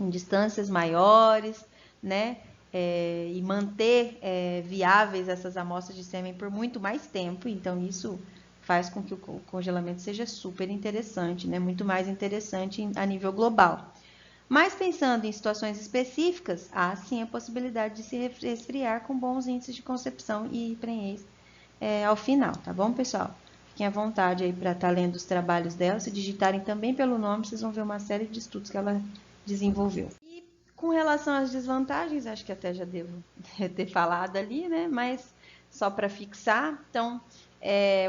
em distâncias maiores, né? E manter viáveis essas amostras de sêmen por muito mais tempo. Então, isso faz com que o congelamento seja super interessante, né? Muito mais interessante a nível global. Mas pensando em situações específicas, há sim a possibilidade de se resfriar com bons índices de concepção e prenhez ao final, tá bom, pessoal? Fiquem à vontade aí para estar lendo os trabalhos dela. Se digitarem também pelo nome, vocês vão ver uma série de estudos que ela desenvolveu. E com relação às desvantagens, acho que até já devo ter falado ali, né? Mas só para fixar, então,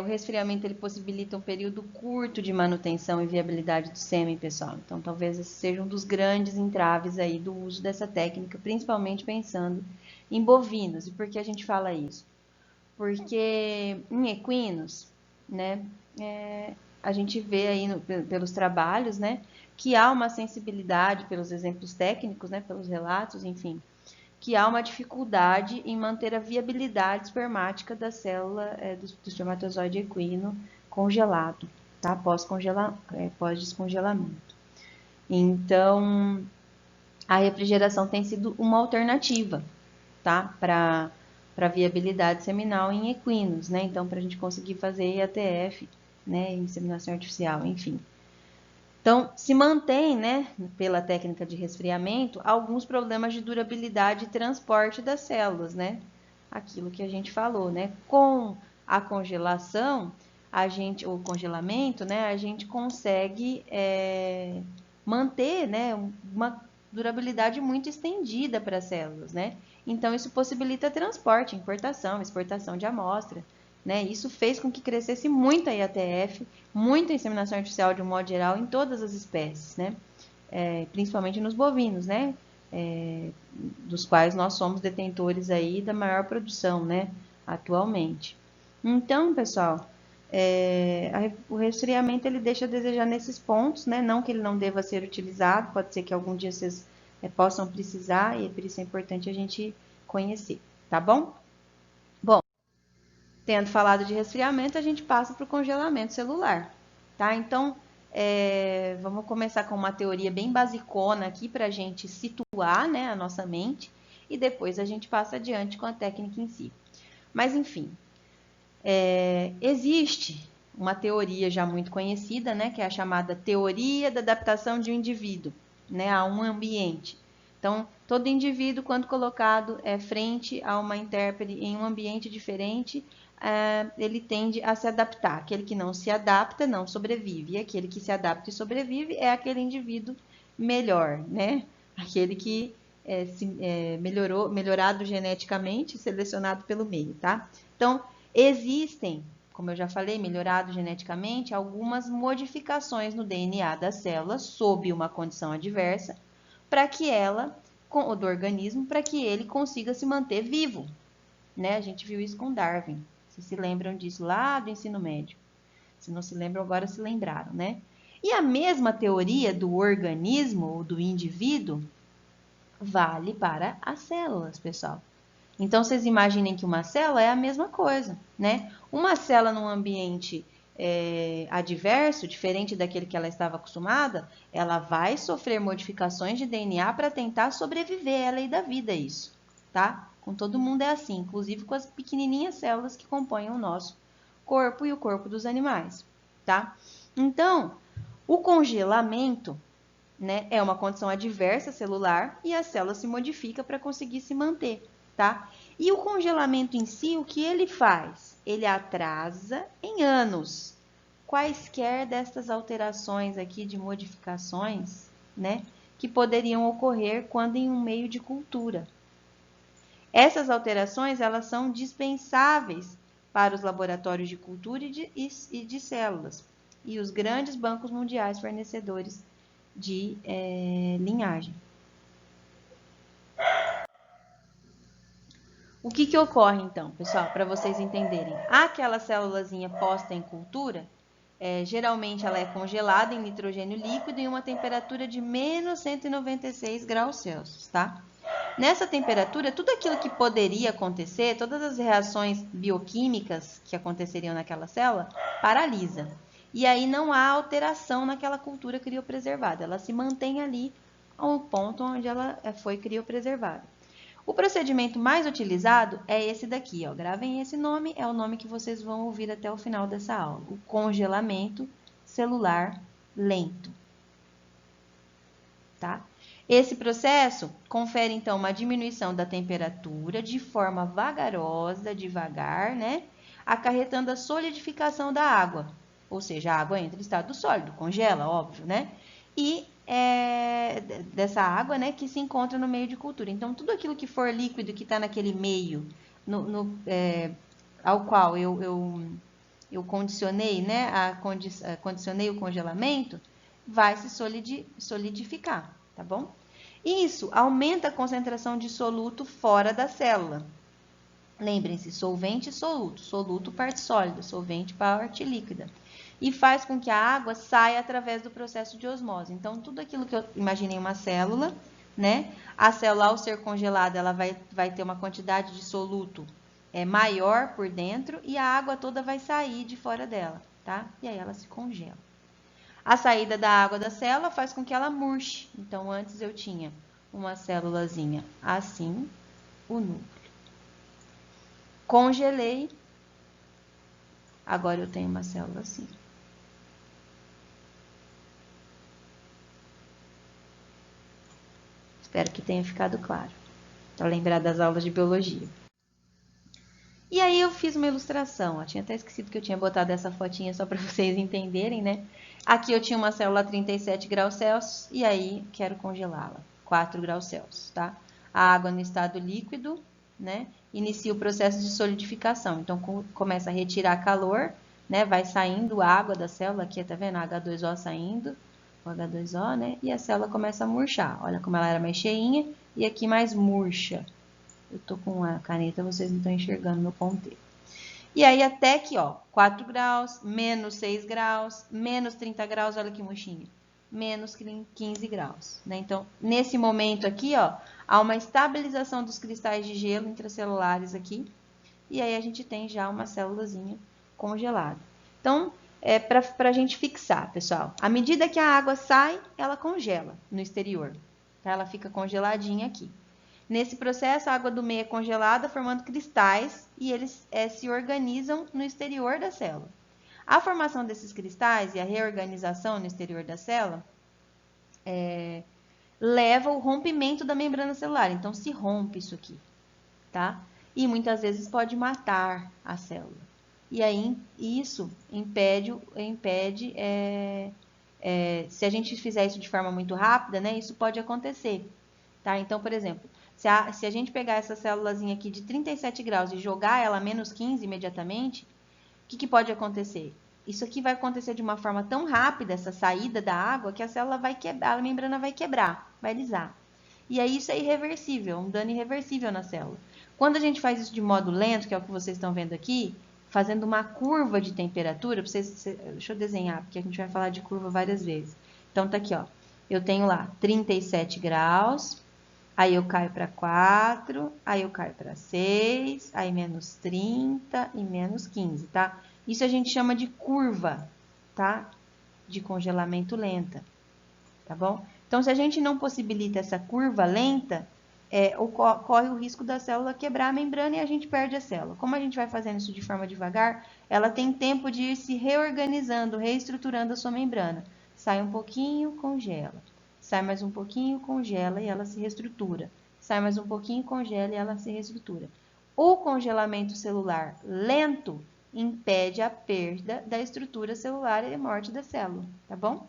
o resfriamento ele possibilita um período curto de manutenção e viabilidade do sêmen, pessoal. Então, talvez esse seja um dos grandes entraves aí do uso dessa técnica, principalmente pensando em bovinos. E por que a gente fala isso? Porque em equinos, né, a gente vê aí pelos trabalhos, né, que há uma sensibilidade pelos exemplos técnicos, né, pelos relatos, enfim, que há uma dificuldade em manter a viabilidade espermática da célula do espermatozoide equino congelado, tá? Pós-descongelamento. Então, a refrigeração tem sido uma alternativa, tá? Para viabilidade seminal em equinos, né? Então, para a gente conseguir fazer IATF, né? Inseminação artificial, enfim. Então, se mantém, né, pela técnica de resfriamento, alguns problemas de durabilidade e transporte das células, né? Aquilo que a gente falou, né? Com a congelação, o congelamento, né, a gente consegue manter, né, uma durabilidade muito estendida para as células, né? Então, isso possibilita transporte, importação, exportação de amostra, né? Isso fez com que crescesse muito a IATF, muita inseminação artificial de um modo geral em todas as espécies, né? Principalmente nos bovinos, né? Dos quais nós somos detentores aí da maior produção, né? Atualmente. Então, pessoal, o resfriamento ele deixa a desejar nesses pontos, né? Não que ele não deva ser utilizado, pode ser que algum dia vocês possam precisar e por isso é importante a gente conhecer, tá bom? Bom, tendo falado de resfriamento, a gente passa para o congelamento celular, tá? Então, vamos começar com uma teoria bem basicona aqui para a gente situar, né, a nossa mente e depois a gente passa adiante com a técnica em si. Mas, enfim, existe uma teoria já muito conhecida, né, que é a chamada teoria da adaptação de um indivíduo, né, a um ambiente. Então, todo indivíduo, quando colocado frente a uma intérprete em um ambiente diferente, ele tende a se adaptar. Aquele que não se adapta não sobrevive. E aquele que se adapta e sobrevive é aquele indivíduo melhor, né? Aquele que melhorado geneticamente, selecionado pelo meio, tá? Então, existem, como eu já falei, melhorado geneticamente, algumas modificações no DNA da célula sob uma condição adversa, para que do organismo, para que ele consiga se manter vivo, né? A gente viu isso com Darwin. Vocês se lembram disso lá do ensino médio? Se não se lembram, agora se lembraram, né? E a mesma teoria do organismo ou do indivíduo vale para as células, pessoal. Então, vocês imaginem que uma célula é a mesma coisa, né? Uma célula num ambiente adverso, diferente daquele que ela estava acostumada, ela vai sofrer modificações de DNA para tentar sobreviver, ela e da vida isso, tá? Com todo mundo é assim, inclusive com as pequenininhas células que compõem o nosso corpo e o corpo dos animais, tá? Então, O congelamento, né, é uma condição adversa celular e a célula se modifica para conseguir se manter, tá? E o congelamento em si, o que ele faz? Ele atrasa em anos quaisquer destas alterações aqui de modificações, né, que poderiam ocorrer quando em um meio de cultura. Essas alterações, elas são dispensáveis para os laboratórios de cultura e de células e os grandes bancos mundiais fornecedores de linhagem. O que ocorre então, pessoal, para vocês entenderem? Aquela célulazinha posta em cultura, geralmente ela é congelada em nitrogênio líquido em uma temperatura de menos 196 graus Celsius, tá? Nessa temperatura, tudo aquilo que poderia acontecer, todas as reações bioquímicas que aconteceriam naquela célula, paralisa. E aí não há alteração naquela cultura criopreservada, ela se mantém ali ao ponto onde ela foi criopreservada. O procedimento mais utilizado é esse daqui, ó. Gravem esse nome, é o nome que vocês vão ouvir até o final dessa aula. O congelamento celular lento. Tá? Esse processo confere, então, uma diminuição da temperatura de forma vagarosa, devagar, né? Acarretando a solidificação da água. Ou seja, a água entra em estado sólido, congela, óbvio, né? E dessa água, né, que se encontra no meio de cultura. Então, tudo aquilo que for líquido que está naquele meio ao qual eu condicionei, né, condicionei o congelamento, vai se solidificar, tá bom? Isso aumenta a concentração de soluto fora da célula. Lembrem-se, solvente e soluto. Soluto, parte sólida, solvente, parte líquida. E faz com que a água saia através do processo de osmose. Então, tudo aquilo que eu imaginei uma célula, né? A célula, ao ser congelada, ela vai ter uma quantidade de soluto maior por dentro e a água toda vai sair de fora dela, tá? E aí ela se congela. A saída da água da célula faz com que ela murche. Então, antes eu tinha uma célulazinha assim, o núcleo. Congelei, agora eu tenho uma célula assim. Espero que tenha ficado claro, para lembrar das aulas de biologia. E aí eu fiz uma ilustração, ó, tinha até esquecido que eu tinha botado essa fotinha só para vocês entenderem, né? Aqui eu tinha uma célula a 37 graus Celsius e aí quero congelá-la, 4 graus Celsius, tá? A água no estado líquido, né? Inicia o processo de solidificação, então começa a retirar calor, né? Vai saindo água da célula, aqui tá vendo? A H2O saindo, o H2O, né? E a célula começa a murchar, olha como ela era mais cheinha e aqui mais murcha. Eu tô com a caneta, vocês não estão enxergando meu ponteiro. E aí até que, ó, 4 graus, menos 6 graus, menos 30 graus, olha que murchinho, menos 15 graus, né? Então, nesse momento aqui, ó, há uma estabilização dos cristais de gelo intracelulares aqui, e aí a gente tem já uma célulazinha congelada. Então, para a gente fixar, pessoal, à medida que a água sai, ela congela no exterior, tá? Ela fica congeladinha aqui. Nesse processo, a água do meio é congelada, formando cristais, e eles se organizam no exterior da célula. A formação desses cristais e a reorganização no exterior da célula leva ao rompimento da membrana celular. Então, se rompe isso aqui, tá? E muitas vezes pode matar a célula. E aí, isso impede se a gente fizer isso de forma muito rápida, né? Isso pode acontecer, tá? Então, por exemplo, se a gente pegar essa célulazinha aqui de 37 graus e jogar ela a menos 15 imediatamente, o que pode acontecer? Isso aqui vai acontecer de uma forma tão rápida, essa saída da água, que a célula vai quebrar, a membrana vai quebrar, vai lisar. E aí isso é irreversível, um dano irreversível na célula. Quando a gente faz isso de modo lento, que é o que vocês estão vendo aqui, fazendo uma curva de temperatura, deixa eu desenhar, porque a gente vai falar de curva várias vezes. Então, tá aqui, ó. Eu tenho lá 37 graus, aí eu caio para 4, aí eu caio para 6, aí menos 30 e menos 15, tá? Isso a gente chama de curva, tá? De congelamento lenta, tá bom? Então, se a gente não possibilita essa curva lenta, corre o risco da célula quebrar a membrana e a gente perde a célula. Como a gente vai fazendo isso de forma devagar, ela tem tempo de ir se reorganizando, reestruturando a sua membrana, sai um pouquinho, congela. Sai mais um pouquinho, congela e ela se reestrutura. Sai mais um pouquinho, congela e ela se reestrutura. O congelamento celular lento impede a perda da estrutura celular e a morte da célula, tá bom?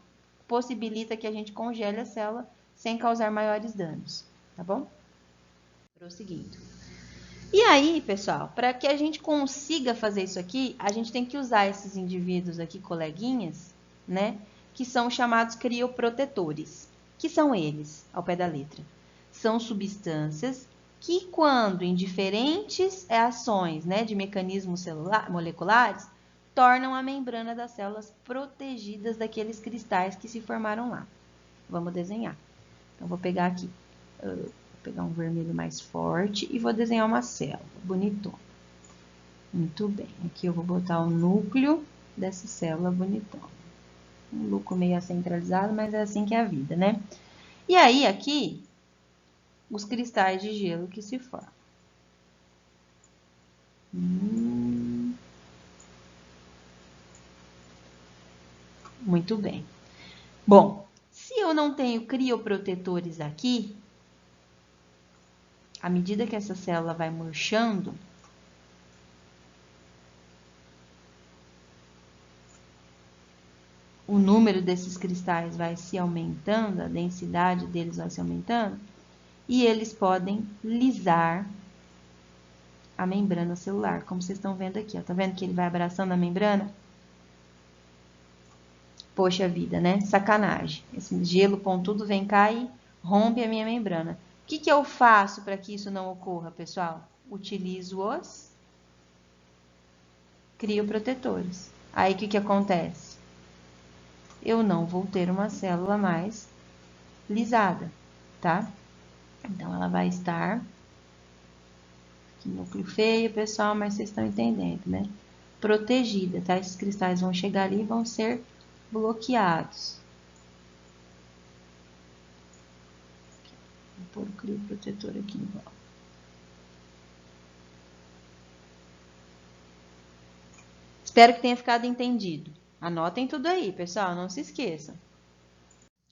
Possibilita que a gente congele a célula sem causar maiores danos, tá bom? Prosseguindo. E aí, pessoal, para que a gente consiga fazer isso aqui, a gente tem que usar esses indivíduos aqui, coleguinhas, né? Que são chamados crioprotetores. Que são eles, ao pé da letra? São substâncias que, quando em diferentes ações, né, de mecanismos moleculares, tornam a membrana das células protegidas daqueles cristais que se formaram lá. Vamos desenhar. Então, vou pegar aqui, vou pegar um vermelho mais forte e vou desenhar uma célula, bonitona. Muito bem, aqui eu vou botar o núcleo dessa célula bonitona. Um núcleo meio centralizado, mas é assim que é a vida, né? E aí, aqui, os cristais de gelo que se formam. Muito bem. Bom, se eu não tenho crioprotetores aqui, à medida que essa célula vai murchando, o número desses cristais vai se aumentando, a densidade deles vai se aumentando, e eles podem lisar a membrana celular, como vocês estão vendo aqui, ó. Tá vendo que ele vai abraçando a membrana? Poxa vida, né? Sacanagem. Esse gelo pontudo vem cá e rompe a minha membrana. O que eu faço para que isso não ocorra, pessoal? Utilizo os crioprotetores. Aí, o que acontece? Eu não vou ter uma célula mais lisada, tá? Então, ela vai estar... Que núcleo feio, pessoal, mas vocês estão entendendo, né? Protegida, tá? Esses cristais vão chegar ali e vão ser bloqueados. Vou pôr o crioprotetor aqui em volta. Espero que tenha ficado entendido. Anotem tudo aí, pessoal, não se esqueçam.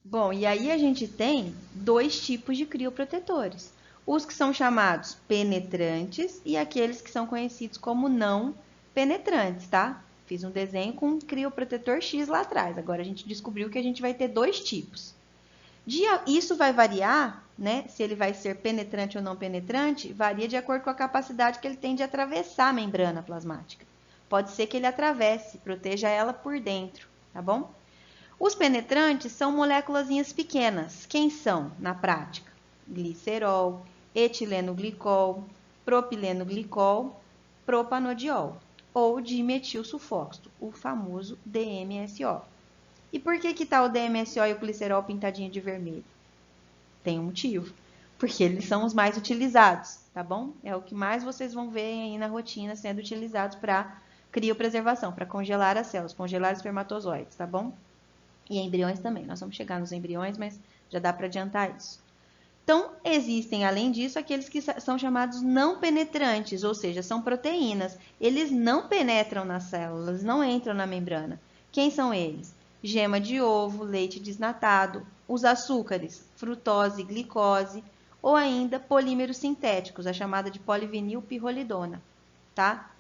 Bom, e aí a gente tem dois tipos de crioprotetores. Os que são chamados penetrantes e aqueles que são conhecidos como não penetrantes, tá? Fiz um desenho com um crioprotetor X lá atrás. Agora a gente descobriu que a gente vai ter dois tipos. Isso vai variar, né? Se ele vai ser penetrante ou não penetrante, varia de acordo com a capacidade que ele tem de atravessar a membrana plasmática. Pode ser que ele atravesse, proteja ela por dentro, tá bom? Os penetrantes são moléculas pequenas. Quem são, na prática? Glicerol, etilenoglicol, propilenoglicol, propanodiol ou dimetilsulfóxido, o famoso DMSO. E por que está o DMSO e o glicerol pintadinho de vermelho? Tem um motivo. Porque eles são os mais utilizados, tá bom? É o que mais vocês vão ver aí na rotina sendo utilizados para criopreservação, para congelar as células, congelar espermatozoides, tá bom? E embriões também. Nós vamos chegar nos embriões, mas já dá para adiantar isso. Então, existem, além disso, aqueles que são chamados não penetrantes, ou seja, são proteínas. Eles não penetram nas células, não entram na membrana. Quem são eles? Gema de ovo, leite desnatado, os açúcares, frutose, glicose, ou ainda polímeros sintéticos, a chamada de polivinilpirrolidona, tá?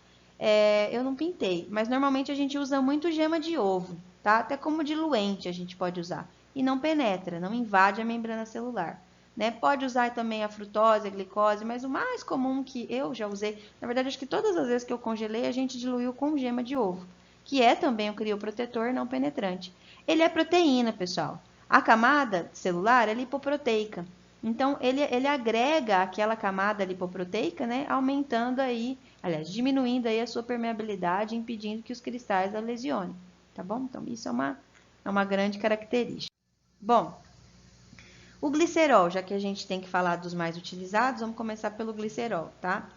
Eu não pintei, mas normalmente a gente usa muito gema de ovo, tá? Até como diluente a gente pode usar. E não penetra, não invade a membrana celular. Né? Pode usar também a frutose, a glicose, mas o mais comum que eu já usei, na verdade, acho que todas as vezes que eu congelei, a gente diluiu com gema de ovo, que é também o crioprotetor não penetrante. Ele é proteína, pessoal. A camada celular é lipoproteica. Então, ele agrega aquela camada lipoproteica, né? Aumentando aí, aliás, diminuindo aí a sua permeabilidade, impedindo que os cristais a lesionem, tá bom? Então, isso é uma grande característica. Bom, o glicerol, já que a gente tem que falar dos mais utilizados, vamos começar pelo glicerol, tá?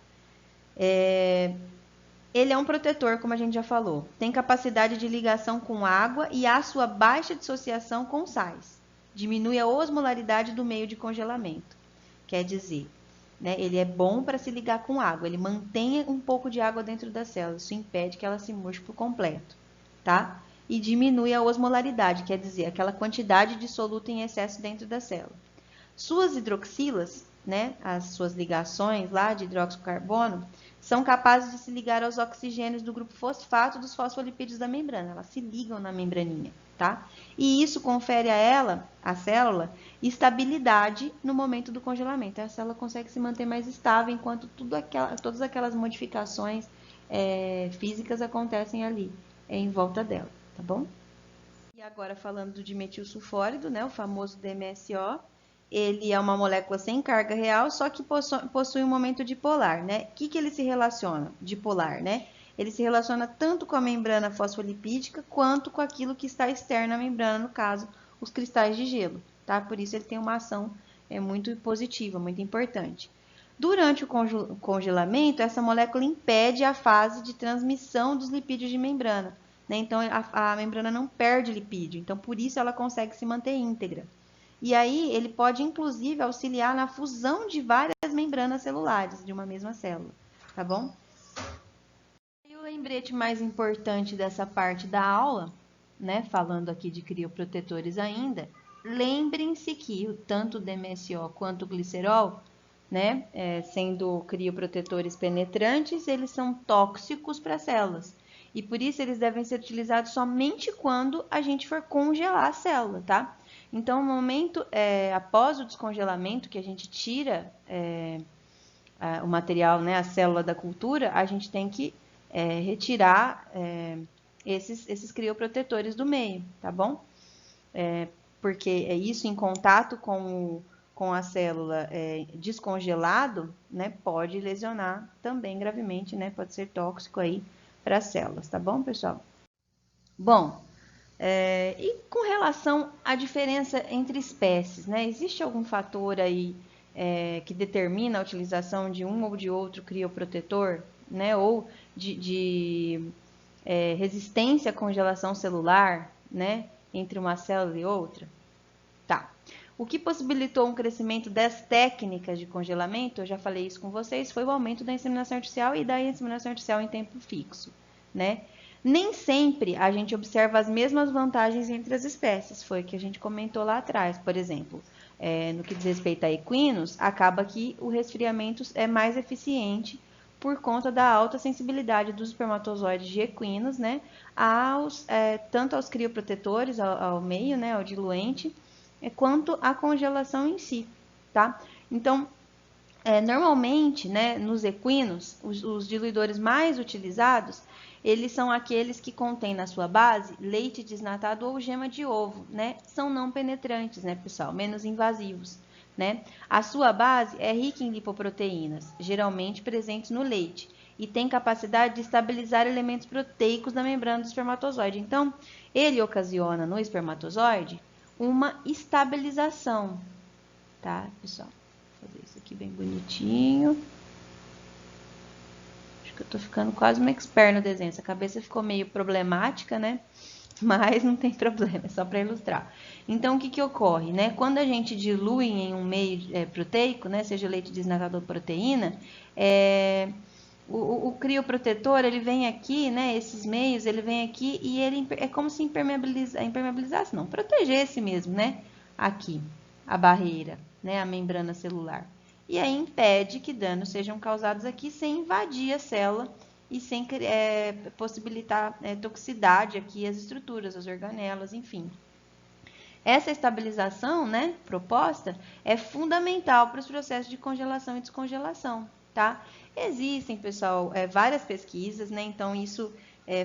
Ele é um protetor, como a gente já falou. Tem capacidade de ligação com água e a sua baixa dissociação com sais. Diminui a osmolaridade do meio de congelamento. Quer dizer, né, ele é bom para se ligar com água. Ele mantém um pouco de água dentro da célula. Isso impede que ela se murche por completo, tá? e diminui a osmolaridade, quer dizer, aquela quantidade de soluto em excesso dentro da célula. Suas hidroxilas, né, as suas ligações lá de hidróxido de carbono, são capazes de se ligar aos oxigênios do grupo fosfato dos fosfolipídios da membrana. Elas se ligam na membraninha, tá? E isso confere a ela, a célula, estabilidade no momento do congelamento. A célula consegue se manter mais estável enquanto todas aquelas modificações físicas acontecem ali em volta dela, tá bom? E agora falando do dimetilsulfórido, né, o famoso DMSO, ele é uma molécula sem carga real, só que possui um momento dipolar, né? O que ele se relaciona? Dipolar, né? Ele se relaciona tanto com a membrana fosfolipídica quanto com aquilo que está externo à membrana, no caso, os cristais de gelo, tá? Por isso ele tem uma ação muito positiva, muito importante. Durante o congelamento, essa molécula impede a fase de transmissão dos lipídios de membrana, né? Então, a membrana não perde lipídio, então por isso ela consegue se manter íntegra. E aí, ele pode, inclusive, auxiliar na fusão de várias membranas celulares de uma mesma célula, tá bom? E o lembrete mais importante dessa parte da aula, né, falando aqui de crioprotetores ainda, lembrem-se que tanto o DMSO quanto o glicerol, né, sendo crioprotetores penetrantes, eles são tóxicos para as células. E por isso eles devem ser utilizados somente quando a gente for congelar a célula, tá? Então, no momento após o descongelamento, que a gente tira o material, né, a célula da cultura, a gente tem que retirar esses crioprotetores do meio, tá bom? Porque isso em contato com a célula descongelado, né, pode lesionar também gravemente, né, pode ser tóxico aí para as células, tá bom, pessoal? Bom, e com relação à diferença entre espécies, né? Existe algum fator aí que determina a utilização de um ou de outro crioprotetor, né? Ou de resistência à congelação celular, né? Entre uma célula e outra? Tá. O que possibilitou um crescimento das técnicas de congelamento, eu já falei isso com vocês, foi o aumento da inseminação artificial e da inseminação artificial em tempo fixo, né? Nem sempre a gente observa as mesmas vantagens entre as espécies, foi o que a gente comentou lá atrás. Por exemplo, no que diz respeito a equinos, acaba que o resfriamento é mais eficiente por conta da alta sensibilidade dos espermatozoides de equinos, né, tanto aos crioprotetores, ao meio, né, ao diluente, quanto à congelação em si, tá? Então, normalmente, né, nos equinos, os diluidores mais utilizados, eles são aqueles que contêm na sua base leite desnatado ou gema de ovo, né? São não penetrantes, né, pessoal? Menos invasivos, né? A sua base é rica em lipoproteínas, geralmente presentes no leite, e tem capacidade de estabilizar elementos proteicos na membrana do espermatozoide. Então, ele ocasiona no espermatozoide uma estabilização, tá, pessoal? Vou fazer isso aqui bem bonitinho. Acho que eu tô ficando quase uma expert no desenho. Essa cabeça ficou meio problemática, né? Mas não tem problema, é só para ilustrar. Então, o que ocorre, né? Quando a gente dilui em um meio proteico, né? Seja leite desnatado ou proteína, o crioprotetor, ele vem aqui, né? Esses meios, ele vem aqui e ele é como se impermeabilizasse, não, protegesse mesmo, né? Aqui, a barreira, né? A membrana celular. E aí impede que danos sejam causados aqui sem invadir a célula e sem possibilitar toxicidade aqui às estruturas, às organelas, enfim. Essa estabilização, né, proposta, é fundamental para os processos de congelação e descongelação, tá? Existem, pessoal, várias pesquisas, né? Então, isso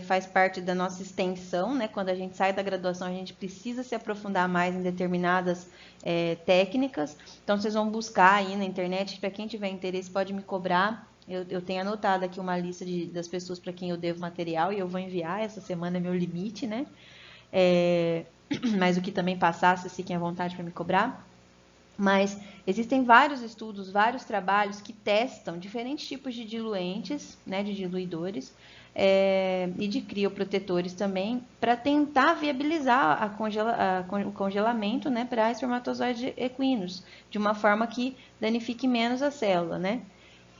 faz parte da nossa extensão, né? Quando a gente sai da graduação, a gente precisa se aprofundar mais em determinadas técnicas. Então, vocês vão buscar aí na internet, para quem tiver interesse, pode me cobrar. Eu tenho anotado aqui uma lista das pessoas para quem eu devo material e eu vou enviar. Essa semana é meu limite, né? Mas o que também passasse, fiquem à vontade para me cobrar. Mas existem vários estudos, vários trabalhos que testam diferentes tipos de diluentes, né, de diluidores, e de crioprotetores também, para tentar viabilizar o congelamento, né, para espermatozoides equinos, de uma forma que danifique menos a célula, né?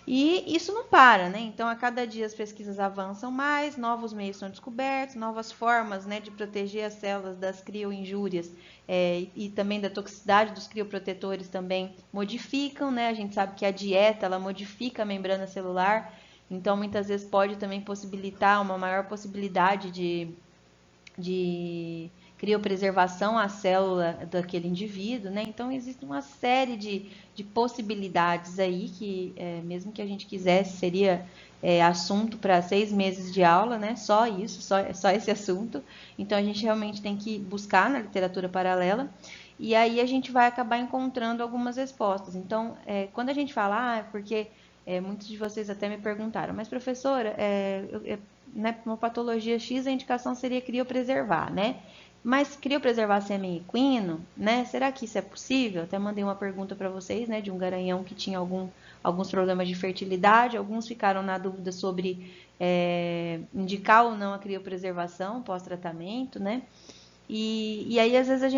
E isso não para, né? Então, a cada dia as pesquisas avançam mais, novos meios são descobertos, novas formas, né, de proteger as células das crioinjúrias e também da toxicidade dos crioprotetores também modificam, né? A gente sabe que a dieta, ela modifica a membrana celular, então muitas vezes pode também possibilitar uma maior possibilidade de criopreservação à célula daquele indivíduo, né? Então existe uma série de possibilidades aí que, mesmo que a gente quisesse, seria assunto para 6 meses de aula, né? Só isso, só esse assunto. Então a gente realmente tem que buscar na literatura paralela e aí a gente vai acabar encontrando algumas respostas. Então, quando a gente fala, porque muitos de vocês até me perguntaram, mas professora, né, uma patologia X, a indicação seria criopreservar, né? Mas criopreservar sêmen equino, né? Será que isso é possível? Até mandei uma pergunta para vocês, né, de um garanhão que tinha alguns problemas de fertilidade. Alguns ficaram na dúvida sobre indicar ou não a criopreservação pós-tratamento, né? E aí, às vezes,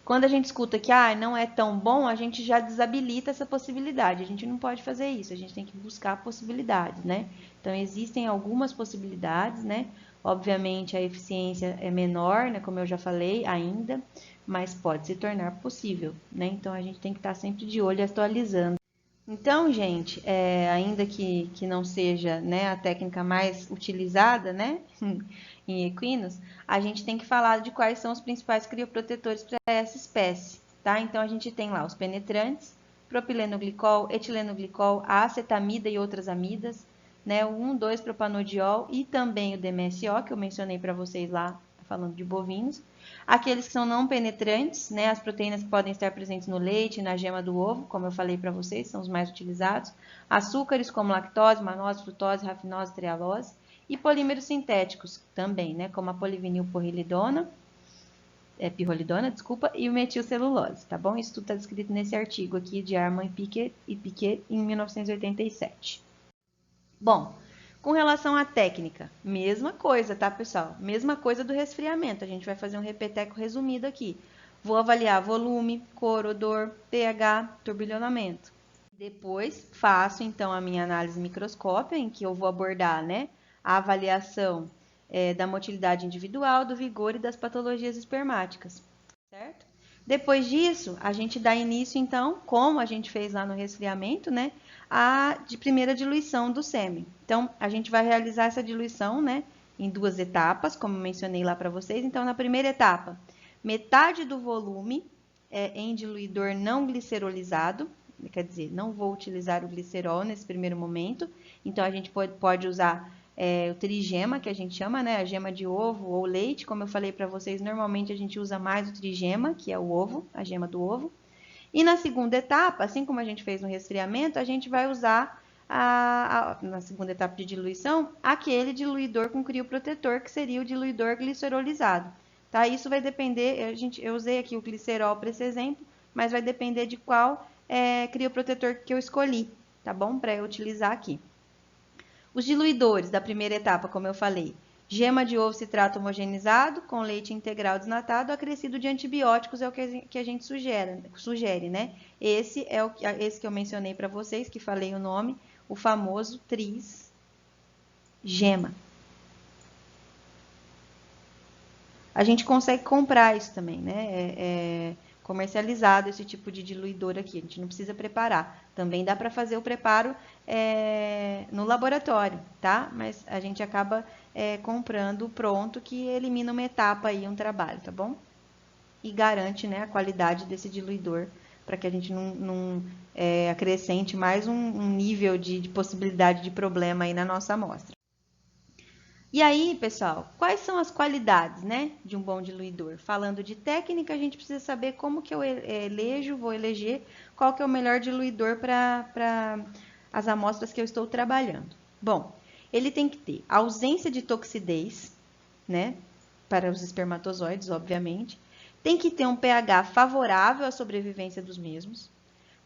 quando a gente escuta que não é tão bom, a gente já desabilita essa possibilidade. A gente não pode fazer isso, a gente tem que buscar possibilidades, né? Então, existem algumas possibilidades, né? Obviamente, a eficiência é menor, né? Como eu já falei, ainda, mas pode se tornar possível, né? Então, a gente tem que estar sempre de olho e atualizando. Então, gente, ainda que não seja, né, a técnica mais utilizada, né, em equinos, a gente tem que falar de quais são os principais crioprotetores para essa espécie, tá? Então, a gente tem lá os penetrantes, propilenoglicol, etilenoglicol, a acetamida e outras amidas, né, o 1,2-propanodiol e também o DMSO, que eu mencionei para vocês lá, falando de bovinos. Aqueles que são não penetrantes, né, as proteínas que podem estar presentes no leite e na gema do ovo, como eu falei para vocês, são os mais utilizados. Açúcares como lactose, manose, frutose, rafinose, trealose. E polímeros sintéticos também, né, como a polivinilpirrolidona, desculpa, e o metilcelulose, tá bom? Isso tudo está descrito nesse artigo aqui de Arman e Piquet em 1987. Bom, com relação à técnica, mesma coisa, tá, pessoal? Mesma coisa do resfriamento. A gente vai fazer um repeteco resumido aqui. Vou avaliar volume, cor, odor, pH, turbilhonamento. Depois, faço, então, a minha análise microscópia, em que eu vou abordar, né, a avaliação da motilidade individual, do vigor e das patologias espermáticas, certo? Depois disso, a gente dá início, então, como a gente fez lá no resfriamento, né, de primeira diluição do sêmen. Então, a gente vai realizar essa diluição, né, em 2 etapas, como eu mencionei lá para vocês. Então, na primeira etapa, metade do volume em diluidor não glicerolizado, quer dizer, não vou utilizar o glicerol nesse primeiro momento. Então, a gente pode usar o trigema, que a gente chama, né, a gema de ovo ou leite. Como eu falei para vocês, normalmente a gente usa mais o trigema, que é o ovo, a gema do ovo. E na segunda etapa, assim como a gente fez no resfriamento, a gente vai usar, na segunda etapa de diluição, aquele diluidor com crioprotetor, que seria o diluidor glicerolizado. Tá? Isso vai depender, eu usei aqui o glicerol para esse exemplo, mas vai depender de qual crioprotetor que eu escolhi, tá bom? Para eu utilizar aqui. Os diluidores da primeira etapa, como eu falei, gema de ovo citrato homogeneizado com leite integral desnatado acrescido de antibióticos é o que a gente sugere, né? Esse é esse que eu mencionei para vocês, que falei o nome, o famoso tris gema. A gente consegue comprar isso também, né? Comercializado esse tipo de diluidor aqui, a gente não precisa preparar. Também dá para fazer o preparo no laboratório, tá? Mas a gente acaba comprando pronto, que elimina uma etapa aí, um trabalho, tá bom? E garante, né, a qualidade desse diluidor, para que a gente não acrescente mais um nível de possibilidade de problema aí na nossa amostra. E aí, pessoal, quais são as qualidades, né, de um bom diluidor? Falando de técnica, a gente precisa saber como que eu vou eleger qual que é o melhor diluidor para as amostras que eu estou trabalhando. Bom, ele tem que ter ausência de toxidez, né, para os espermatozoides, obviamente. Tem que ter um pH favorável à sobrevivência dos mesmos.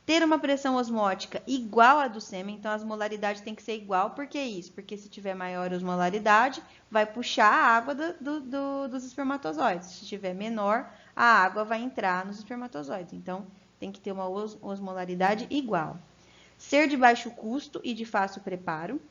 Ter uma pressão osmótica igual à do sêmen, então as molaridades tem que ser igual. Por que isso? Porque se tiver maior osmolaridade, vai puxar a água dos espermatozoides. Se tiver menor, a água vai entrar nos espermatozoides. Então, tem que ter uma osmolaridade igual. ser de baixo custo e de fácil preparo,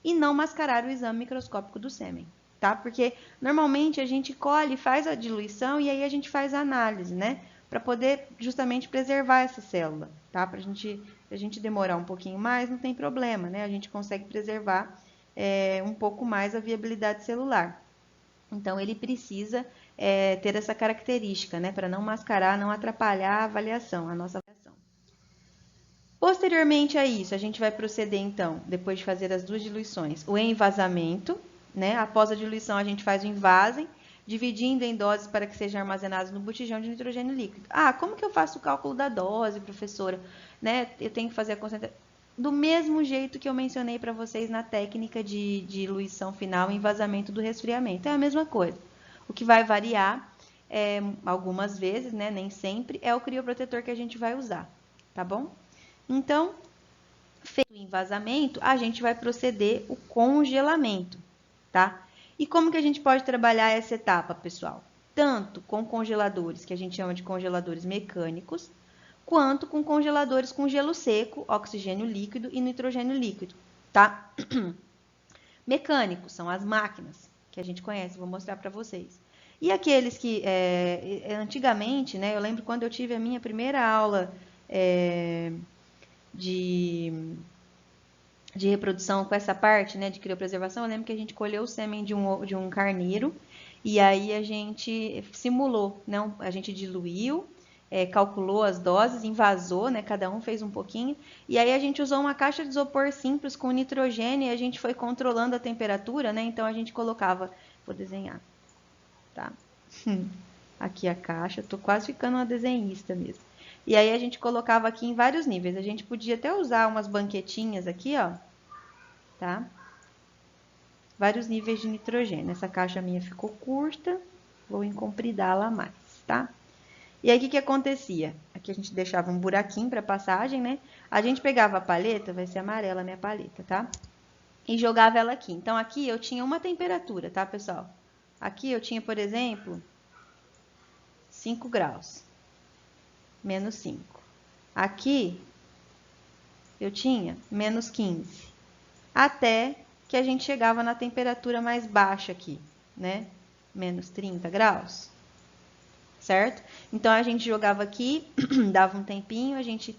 e não mascarar o exame microscópico do sêmen, tá? Porque normalmente a gente colhe, faz a diluição e aí a gente faz a análise, né? Para poder justamente preservar essa célula, tá? Para a gente demorar um pouquinho mais, não tem problema, né? A gente consegue preservar um pouco mais a viabilidade celular. Então, ele precisa ter essa característica, né? Para não mascarar, não atrapalhar a avaliação, a nossa avaliação. Posteriormente a isso, a gente vai proceder, então, depois de fazer as duas diluições, o envasamento, né? Após a diluição, a gente faz o invasem, dividindo em doses para que sejam armazenados no botijão de nitrogênio líquido. Ah, como que eu faço o cálculo da dose, professora? Né? Eu tenho que fazer a concentração. Do mesmo jeito que eu mencionei para vocês na técnica de diluição final e envasamento do resfriamento. É a mesma coisa. O que vai variar, algumas vezes, né? Nem sempre, é o crioprotetor que a gente vai usar, tá bom? Então, feito o envasamento, a gente vai proceder o congelamento, tá? E como que a gente pode trabalhar essa etapa, pessoal? Tanto com congeladores, que a gente chama de congeladores mecânicos, quanto com congeladores com gelo seco, oxigênio líquido e nitrogênio líquido, tá? Mecânicos são as máquinas que a gente conhece, vou mostrar para vocês. E aqueles que, antigamente, né, eu lembro quando eu tive a minha primeira aula de reprodução com essa parte, né, de criopreservação, eu lembro que a gente colheu o sêmen de um carneiro e aí a gente simulou, né, a gente diluiu, calculou as doses, invasou, né, cada um fez um pouquinho, e aí a gente usou uma caixa de isopor simples com nitrogênio e a gente foi controlando a temperatura, né, então a gente colocava, vou desenhar, tá? Aqui a caixa, tô quase ficando uma desenhista mesmo. E aí a gente colocava aqui em vários níveis. A gente podia até usar umas banquetinhas aqui, ó, tá? Vários níveis de nitrogênio. Essa caixa minha ficou curta, vou encompridá-la mais, tá? E aí o que acontecia? Aqui a gente deixava um buraquinho para passagem, né? A gente pegava a paleta, vai ser amarela a minha paleta, tá? E jogava ela aqui. Então aqui eu tinha uma temperatura, tá, pessoal? Aqui eu tinha, por exemplo, 5 graus. Menos 5. Aqui eu tinha menos 15. Até que a gente chegava na temperatura mais baixa aqui, né? Menos 30 graus. Certo? Então a gente jogava aqui, dava um tempinho, a gente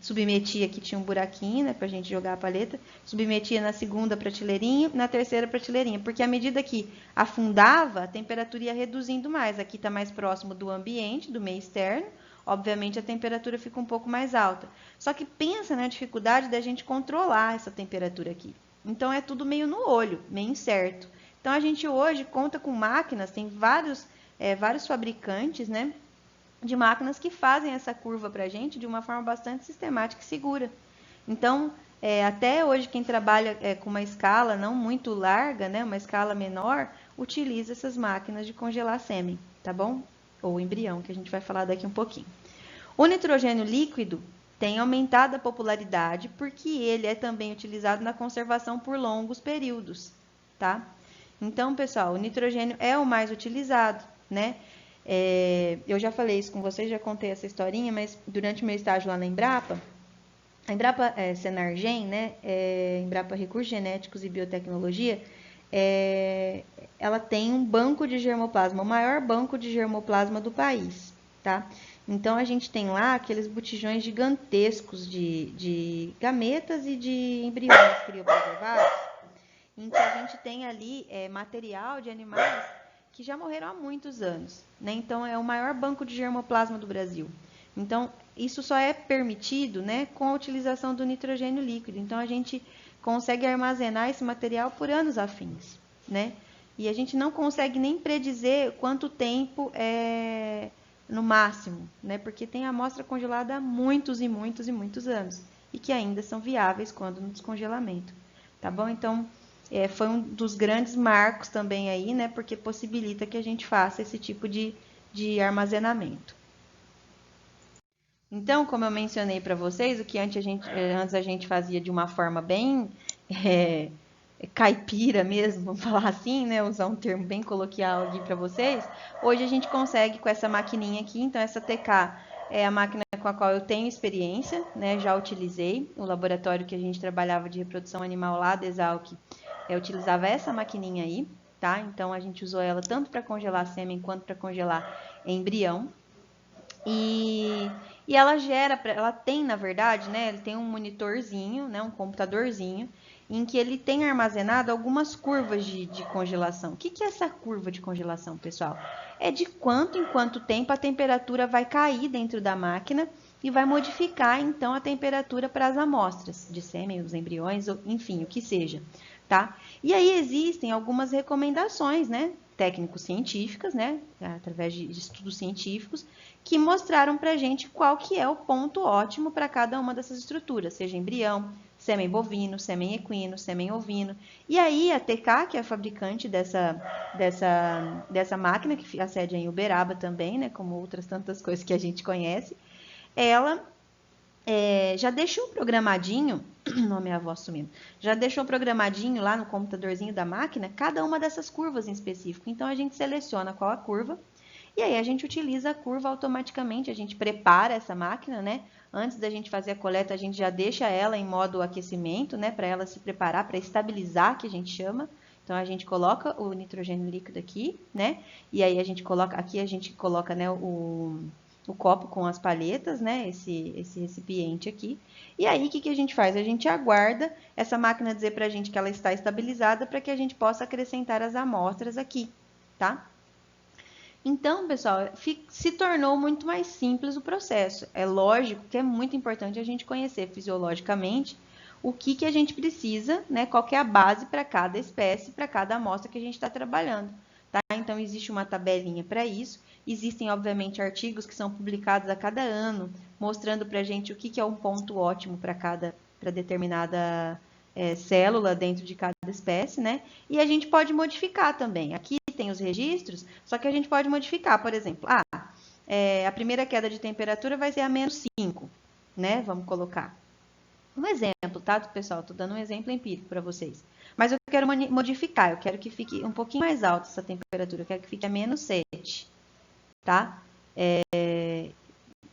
submetia, aqui tinha um buraquinho, né, pra gente jogar a paleta, submetia na segunda prateleirinha, na terceira prateleirinha, porque à medida que afundava, a temperatura ia reduzindo mais. Aqui está mais próximo do ambiente, do meio externo, obviamente a temperatura fica um pouco mais alta. Só que pensa na dificuldade da gente controlar essa temperatura aqui. Então é tudo meio no olho, meio incerto. Então a gente hoje conta com máquinas, tem vários fabricantes, né, de máquinas que fazem essa curva para a gente de uma forma bastante sistemática e segura. Então, até hoje, quem trabalha com uma escala não muito larga, né, uma escala menor, utiliza essas máquinas de congelar sêmen, tá bom? Ou embrião, que a gente vai falar daqui um pouquinho. O nitrogênio líquido tem aumentado a popularidade porque ele é também utilizado na conservação por longos períodos, tá? Então, pessoal, o nitrogênio é o mais utilizado, né? Eu já falei isso com vocês, já contei essa historinha, mas durante o meu estágio lá na Embrapa, a Embrapa Senargen, né, Embrapa Recursos Genéticos e Biotecnologia, ela tem um banco de germoplasma, o maior banco de germoplasma do país, tá? Então, a gente tem lá aqueles botijões gigantescos de gametas e de embriões criopreservados, em que a gente tem ali material de animais que já morreram há muitos anos, né? Então, é o maior banco de germoplasma do Brasil. Então, isso só é permitido, né, com a utilização do nitrogênio líquido. Então, a gente consegue armazenar esse material por anos a fins, né? E a gente não consegue nem predizer quanto tempo no máximo, né? Porque tem amostra congelada há muitos e muitos e muitos anos e que ainda são viáveis quando no descongelamento, tá bom? Então, foi um dos grandes marcos também aí, né? Porque possibilita que a gente faça esse tipo de armazenamento. Então, como eu mencionei para vocês, o que antes a gente fazia de uma forma bem caipira mesmo, vamos falar assim, né? Usar um termo bem coloquial aqui para vocês. Hoje a gente consegue com essa maquininha aqui, então essa TK é a máquina com a qual eu tenho experiência, né? Já utilizei. O laboratório que a gente trabalhava de reprodução animal lá da Exalc, utilizava essa maquininha aí, tá? Então a gente usou ela tanto para congelar sêmen quanto para congelar embrião. E ela gera, ela tem, na verdade, né? Ele tem um monitorzinho, né? Um computadorzinho, em que ele tem armazenado algumas curvas de congelação. O que é essa curva de congelação, pessoal? É de quanto em quanto tempo a temperatura vai cair dentro da máquina e vai modificar, então, a temperatura para as amostras de sêmen, os embriões, enfim, o que seja, tá? E aí existem algumas recomendações, né? Técnico-científicas, né? Através de estudos científicos, que mostraram para a gente qual que é o ponto ótimo para cada uma dessas estruturas, seja embrião, sêmen bovino, sêmen equino, sêmen ovino. E aí a TK, que é a fabricante dessa máquina, que a sede é em Uberaba também, né, como outras tantas coisas que a gente conhece, ela já deixou programadinho, não, minha voz sumindo, já deixou programadinho lá no computadorzinho da máquina cada uma dessas curvas em específico. Então a gente seleciona qual a curva e aí a gente utiliza a curva automaticamente, a gente prepara essa máquina, né? Antes da gente fazer a coleta, a gente já deixa ela em modo aquecimento, né? Para ela se preparar, para estabilizar, que a gente chama. Então a gente coloca o nitrogênio líquido aqui, né? E aí a gente coloca, aqui a gente coloca, né, o copo com as palhetas, né? Esse recipiente aqui. E aí, o que a gente faz? A gente aguarda essa máquina dizer para a gente que ela está estabilizada para que a gente possa acrescentar as amostras aqui, tá? Então, pessoal, se tornou muito mais simples o processo. É lógico que é muito importante a gente conhecer fisiologicamente o que a gente precisa, né? Qual que é a base para cada espécie, para cada amostra que a gente está trabalhando. Tá? Então, existe uma tabelinha para isso. Existem, obviamente, artigos que são publicados a cada ano, mostrando para a gente o que é um ponto ótimo para determinada célula dentro de cada espécie, né? E a gente pode modificar também. Aqui tem os registros, só que a gente pode modificar, por exemplo, a primeira queda de temperatura vai ser a -5, né? Vamos colocar. Um exemplo, tá, pessoal? Estou dando um exemplo empírico para vocês. Mas eu quero modificar, eu quero que fique um pouquinho mais alta essa temperatura, eu quero que fique a -7, tá?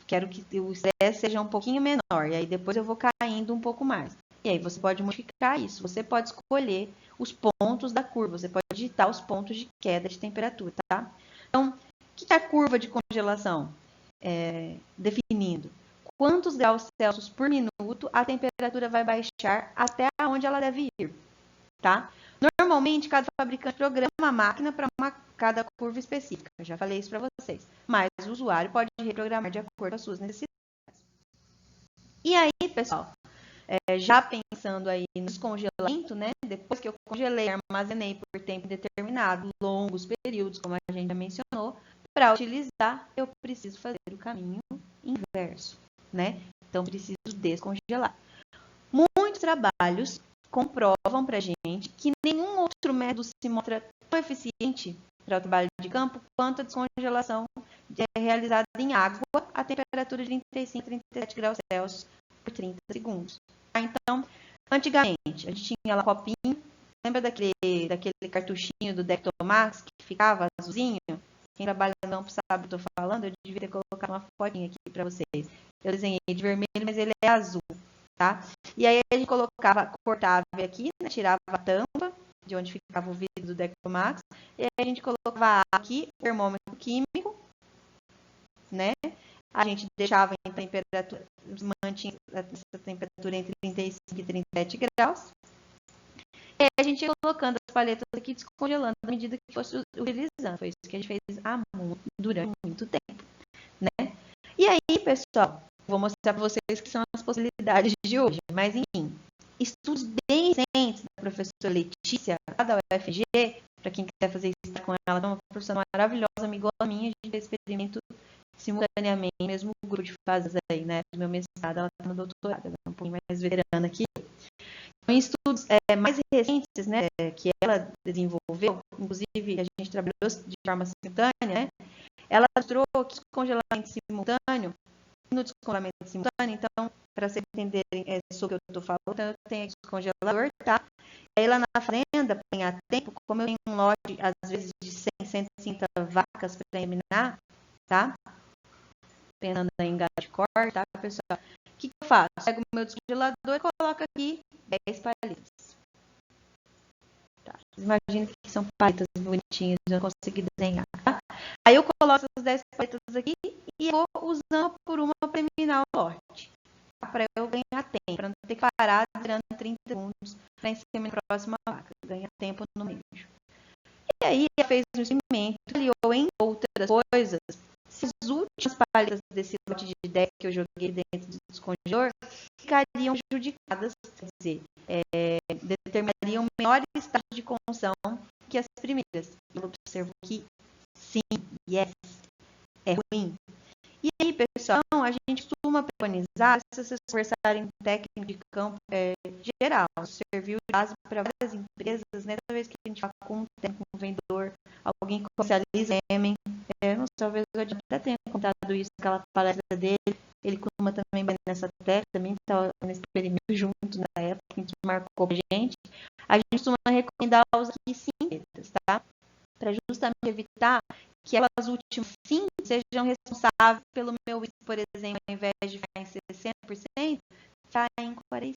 Quero que o estresse seja um pouquinho menor, e aí depois eu vou caindo um pouco mais. E aí você pode modificar isso, você pode escolher os pontos da curva, você pode digitar os pontos de queda de temperatura, tá? Então, o que é a curva de congelação? Definindo quantos graus Celsius por minuto a temperatura vai baixar até onde ela deve ir, tá? Normalmente, cada fabricante programa a máquina para cada curva específica. Eu já falei isso para vocês. Mas o usuário pode reprogramar de acordo com as suas necessidades. E aí, pessoal, já pensando aí no descongelamento, né? Depois que eu congelei, armazenei por tempo determinado, longos períodos, como a gente já mencionou, para utilizar, eu preciso fazer o caminho inverso, né? Então, preciso descongelar. Muitos trabalhos comprovam para a gente que nenhum outro método se mostra tão eficiente para o trabalho de campo quanto a descongelação realizada em água a temperatura de 35 a 37 graus Celsius por 30 segundos. Então, antigamente, a gente tinha lá copinho, lembra daquele cartuchinho do Dectomax que ficava azulzinho? Quem trabalha não sabe o que eu estou falando, eu devia ter colocado uma fotinha aqui para vocês. Eu desenhei de vermelho, mas ele é azul, tá? E aí a gente cortava aqui, né, tirava a tampa de onde ficava o vidro do Dectomax, e aí a gente colocava aqui o termômetro químico, né? A gente deixava em temperatura, mantinha essa temperatura entre 35 e 37 graus. E a gente ia colocando as palhetas aqui, descongelando à medida que fosse utilizando. Foi isso que a gente fez durante muito tempo, né? E aí, pessoal, vou mostrar para vocês que são as possibilidades de hoje. Mas, enfim, estudos bem recentes da professora Letícia, lá da UFG, para quem quiser fazer isso com ela, é uma professora maravilhosa, amiga minha, a gente fez experimento simultaneamente, mesmo grupo de fases aí, né? Do meu mestrado, ela está no doutorado, ela é um pouquinho mais veterana aqui. Em estudos mais recentes, né, que ela desenvolveu, inclusive a gente trabalhou de forma simultânea, né? Ela mostrou que o descongelamento simultâneo, no descongelamento simultâneo, então, para vocês entenderem sobre o que eu estou falando, eu tenho aqui o descongelador, tá? E aí lá na fazenda, põe a tempo, como eu tenho um lote, às vezes, de 100, 150 vacas para eliminar, tá? pensando em gás de corte, tá, pessoal? O que eu faço? Pego o meu descongelador e coloco aqui 10 paletas. Tá? Vocês imaginam que são paletas bonitinhas, eu não consegui desenhar, tá? Aí eu coloco essas 10 paletas aqui e vou usando por uma para terminar o lote. Para eu ganhar tempo, para não ter que parar durante 30 segundos para inseminar a próxima vaca. Ganhar tempo no meio. E aí ela fez um experimento, aliou em outras coisas, se as últimas paletas desse lote de 10 que eu joguei dentro do descongelador ficariam prejudicadas, quer dizer, determinariam menores taxas de consumo que as primeiras. Eu observo que sim, yes, é ruim. E aí, pessoal, a gente costuma preconizar, se vocês conversarem com técnico de campo geral, serviu de base para várias empresas, né? Toda vez que a gente fala com um técnico, um vendedor, alguém que comercializa sêmen, talvez eu até tenha contado isso naquela palestra dele, ele costuma também bem nessa técnica, também estava nesse experimento junto na época, que a gente marcou pra gente. A gente costuma recomendar os aqui 5 tá? Para justamente evitar que as últimas 5 sejam responsáveis pelo meu risco, por exemplo, ao invés de ficar em 60%, ficar em 45%.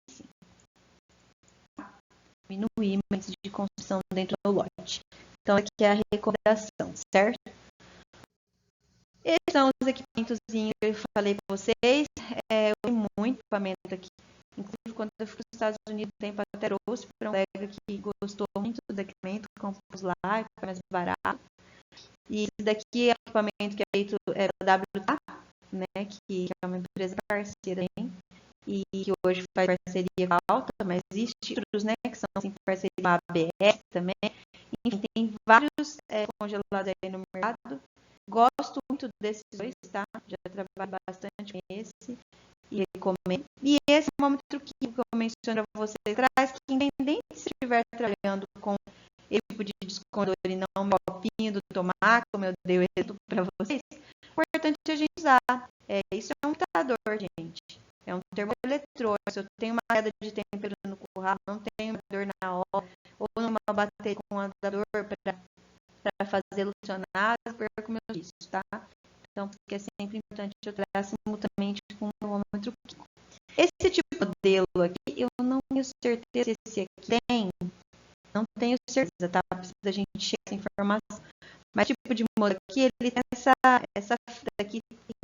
Diminuir o índice de construção dentro do lote. Então, aqui é a recomendação, certo? Esses são os equipamentos que eu falei para vocês. Eu tenho muito equipamento aqui. Inclusive, quando eu fui para os Estados Unidos, tempo até trouxe para um colega que gostou muito do equipamento, comprou lá, é mais barato. E esse daqui é um equipamento que é feito pela WTA, né, que é uma empresa parceira aí, e que hoje faz parceria com a Alta, mas existem outros, né, que são assim, parceria com a ABS também. Enfim, tem vários congelados aí no mercado. Gosto muito desses dois, tá? Já trabalho bastante com esse e recomendo. E esse termômetro que eu menciono para vocês traz que, independente se estiver trabalhando com esse tipo de descongelador e não o copinho do tomate, como eu dei o exemplo para vocês, o importante é a gente usar. Isso é um computador, gente. É um termoeletrônico. Se eu tenho uma queda de temperatura no curral, não tenho uma dor na hora, ou numa bateria com um adaptador para fazer funcionar, eu perco meus riscos, tá? Então, porque é sempre importante eu trabalhar simultaneamente com um termômetro químico. Esse tipo de modelo aqui, eu não tenho certeza se esse aqui tem. Não tenho certeza, tá? Precisa a gente checar essa informação. Mas o tipo de modelo aqui, ele tem essa fita aqui,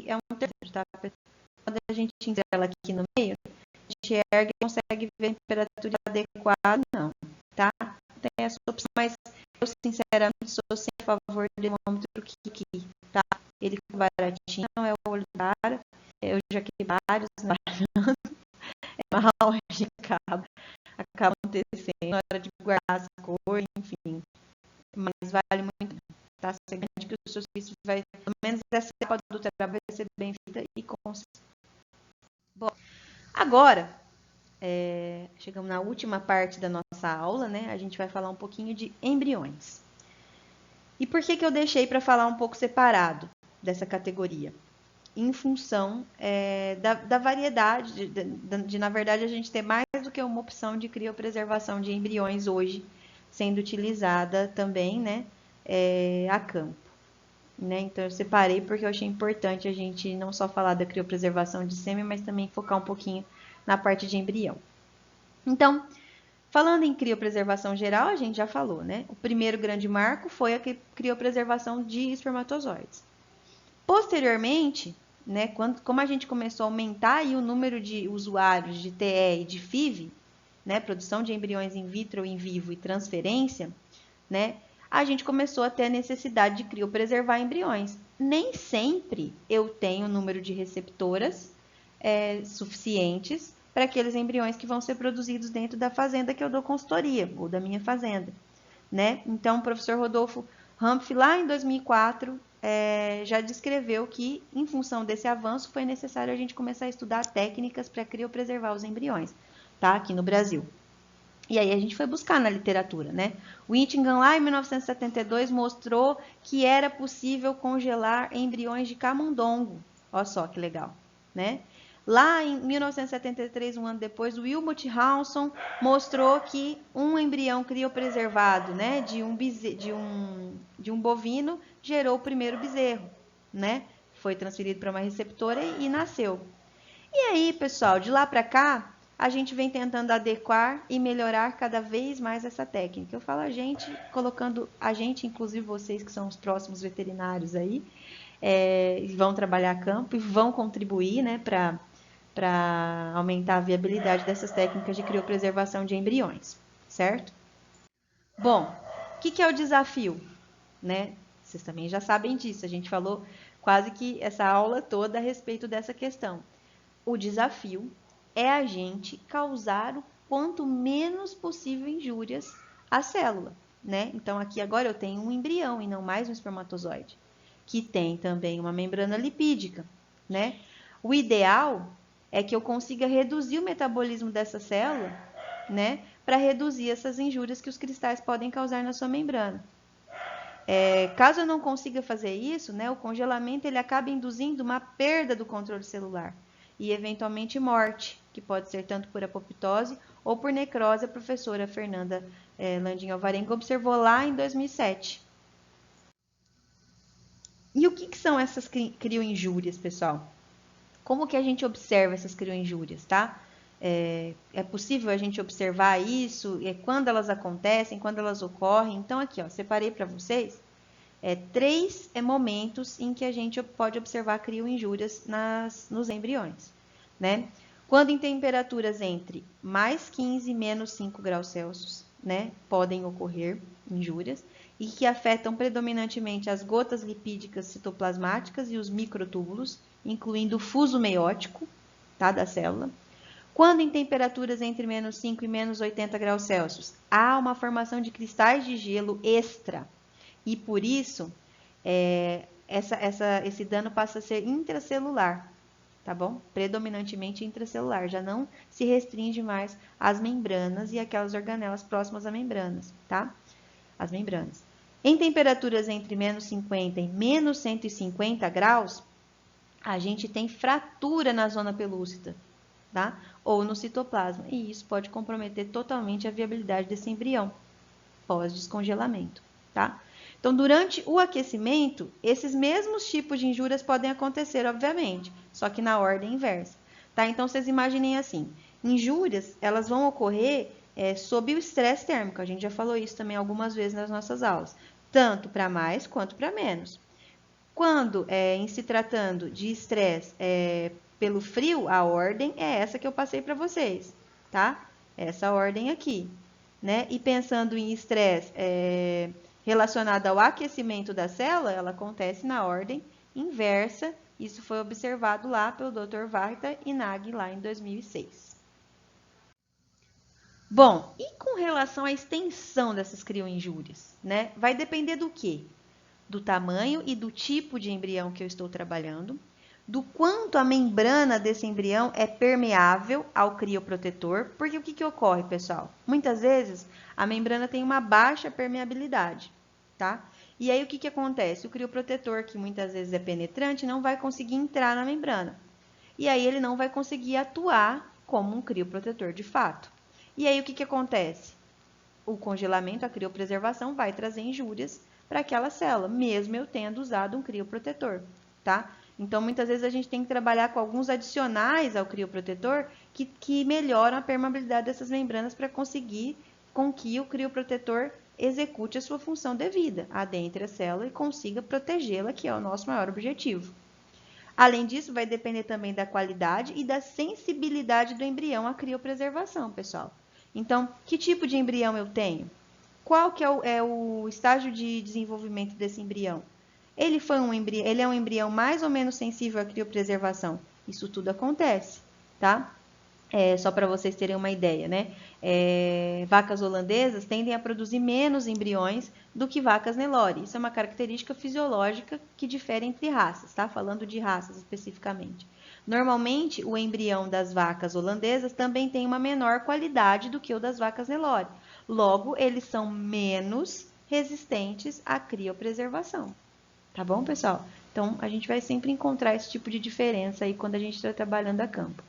é um termômetro, tá? Quando a gente insere ela aqui no meio, a gente ergue e consegue ver a temperatura adequada, não, tá? Tem essa opção, mas eu sinceramente sou sem a favor do termômetro aqui, tá? Ele é baratinho, não é o olho da cara, eu já quebrei vários, é uma aula de cabo, acaba acontecendo na hora de guardar as cores, enfim, mas vale muito, tá? Você garante que o seu serviço vai, pelo menos essa etapa do trabalho vai ser bem feita e consistente. Bom, agora, chegamos na última parte da nossa aula, né? A gente vai falar um pouquinho de embriões. E por que eu deixei para falar um pouco separado dessa categoria? Em função da variedade, de, na verdade, a gente ter mais do que uma opção de criopreservação de embriões hoje, sendo utilizada também, né, a campo. Né? Então, eu separei porque eu achei importante a gente não só falar da criopreservação de sêmen, mas também focar um pouquinho na parte de embrião. Então, falando em criopreservação geral, a gente já falou, né? O primeiro grande marco foi a criopreservação de espermatozoides. Posteriormente, né, como a gente começou a aumentar aí o número de usuários de TE e de FIV, né, produção de embriões in vitro, in vivo e transferência, né, a gente começou a ter a necessidade de criopreservar embriões. Nem sempre eu tenho o número de receptoras suficientes para aqueles embriões que vão ser produzidos dentro da fazenda que eu dou consultoria, ou da minha fazenda, né? Então, o professor Rodolfo Rampf, lá em 2004, já descreveu que, em função desse avanço, foi necessário a gente começar a estudar técnicas para criopreservar os embriões, tá? Aqui no Brasil. E aí a gente foi buscar na literatura, né? O Whittingham, lá em 1972, mostrou que era possível congelar embriões de camundongo. Olha só que legal, né? Lá em 1973, um ano depois, o Wilmot Hanson mostrou que um embrião criopreservado, né, de um bovino gerou o primeiro bezerro, né? foi transferido para uma receptora e nasceu. E aí, pessoal, de lá para cá, a gente vem tentando adequar e melhorar cada vez mais essa técnica. Eu falo a gente, colocando a gente, inclusive vocês que são os próximos veterinários aí, vão trabalhar a campo e vão contribuir, né, para aumentar a viabilidade dessas técnicas de criopreservação de embriões, certo? Bom, o que é o desafio? Né? Vocês também já sabem disso, a gente falou quase que essa aula toda a respeito dessa questão. O desafio é a gente causar o quanto menos possível injúrias à célula, né? Então, aqui agora eu tenho um embrião e não mais um espermatozoide, que tem também uma membrana lipídica, né? O ideal é que eu consiga reduzir o metabolismo dessa célula, né? Para reduzir essas injúrias que os cristais podem causar na sua membrana. Caso eu não consiga fazer isso, né, o congelamento ele acaba induzindo uma perda do controle celular e, eventualmente, morte, que pode ser tanto por apoptose ou por necrose. A professora Fernanda Landim Alvarenga observou lá em 2007. E o que são essas crioinjúrias, pessoal? Como que a gente observa essas crioinjúrias, tá? É possível a gente observar isso? Quando elas acontecem, quando elas ocorrem? Então, aqui, ó, separei para vocês 3 momentos em que a gente pode observar crioinjúrias nos embriões, né? Quando em temperaturas entre mais 15 e menos 5 graus Celsius, né, podem ocorrer injúrias e que afetam predominantemente as gotas lipídicas citoplasmáticas e os microtúbulos, incluindo o fuso meiótico, tá, da célula. Quando em temperaturas entre menos 5 e menos 80 graus Celsius, há uma formação de cristais de gelo extra. E por isso, esse dano passa a ser intracelular, tá bom? Predominantemente intracelular, já não se restringe mais às membranas e aquelas organelas próximas às membranas, tá? As membranas. Em temperaturas entre menos 50 e menos 150 graus, a gente tem fratura na zona pelúcida, tá? Ou no citoplasma, e isso pode comprometer totalmente a viabilidade desse embrião pós-descongelamento, tá? Então, durante o aquecimento, esses mesmos tipos de injúrias podem acontecer, obviamente, só que na ordem inversa, tá? Então, vocês imaginem assim, injúrias, elas vão ocorrer sob o estresse térmico, a gente já falou isso também algumas vezes nas nossas aulas, tanto para mais quanto para menos. Quando, em se tratando de estresse pelo frio, a ordem é essa que eu passei para vocês, tá? Essa ordem aqui, né? E pensando em estresse relacionado ao aquecimento da célula, ela acontece na ordem inversa. Isso foi observado lá pelo Dr. Varta e Nag lá em 2006. Bom, e com relação à extensão dessas crioinjúrias, né? Vai depender do quê? Do tamanho e do tipo de embrião que eu estou trabalhando, do quanto a membrana desse embrião é permeável ao crioprotetor, porque o que ocorre, pessoal? Muitas vezes a membrana tem uma baixa permeabilidade, tá? E aí o que acontece? O crioprotetor, que muitas vezes é penetrante, não vai conseguir entrar na membrana. E aí ele não vai conseguir atuar como um crioprotetor de fato. E aí o que acontece? O congelamento, a criopreservação, vai trazer injúrias para aquela célula, mesmo eu tendo usado um crioprotetor, tá? Então, muitas vezes a gente tem que trabalhar com alguns adicionais ao crioprotetor que melhoram a permeabilidade dessas membranas para conseguir com que o crioprotetor execute a sua função devida, adentre a célula e consiga protegê-la, que é o nosso maior objetivo. Além disso, vai depender também da qualidade e da sensibilidade do embrião à criopreservação, pessoal. Então, que tipo de embrião eu tenho? Qual que é o estágio de desenvolvimento desse embrião? Ele é um embrião mais ou menos sensível à criopreservação? Isso tudo acontece, tá? Só para vocês terem uma ideia, né? Vacas holandesas tendem a produzir menos embriões do que vacas Nelore. Isso é uma característica fisiológica que difere entre raças, tá? Falando de raças especificamente. Normalmente, o embrião das vacas holandesas também tem uma menor qualidade do que o das vacas Nelore. Logo, eles são menos resistentes à criopreservação. Tá bom, pessoal? Então, a gente vai sempre encontrar esse tipo de diferença aí quando a gente está trabalhando a campo.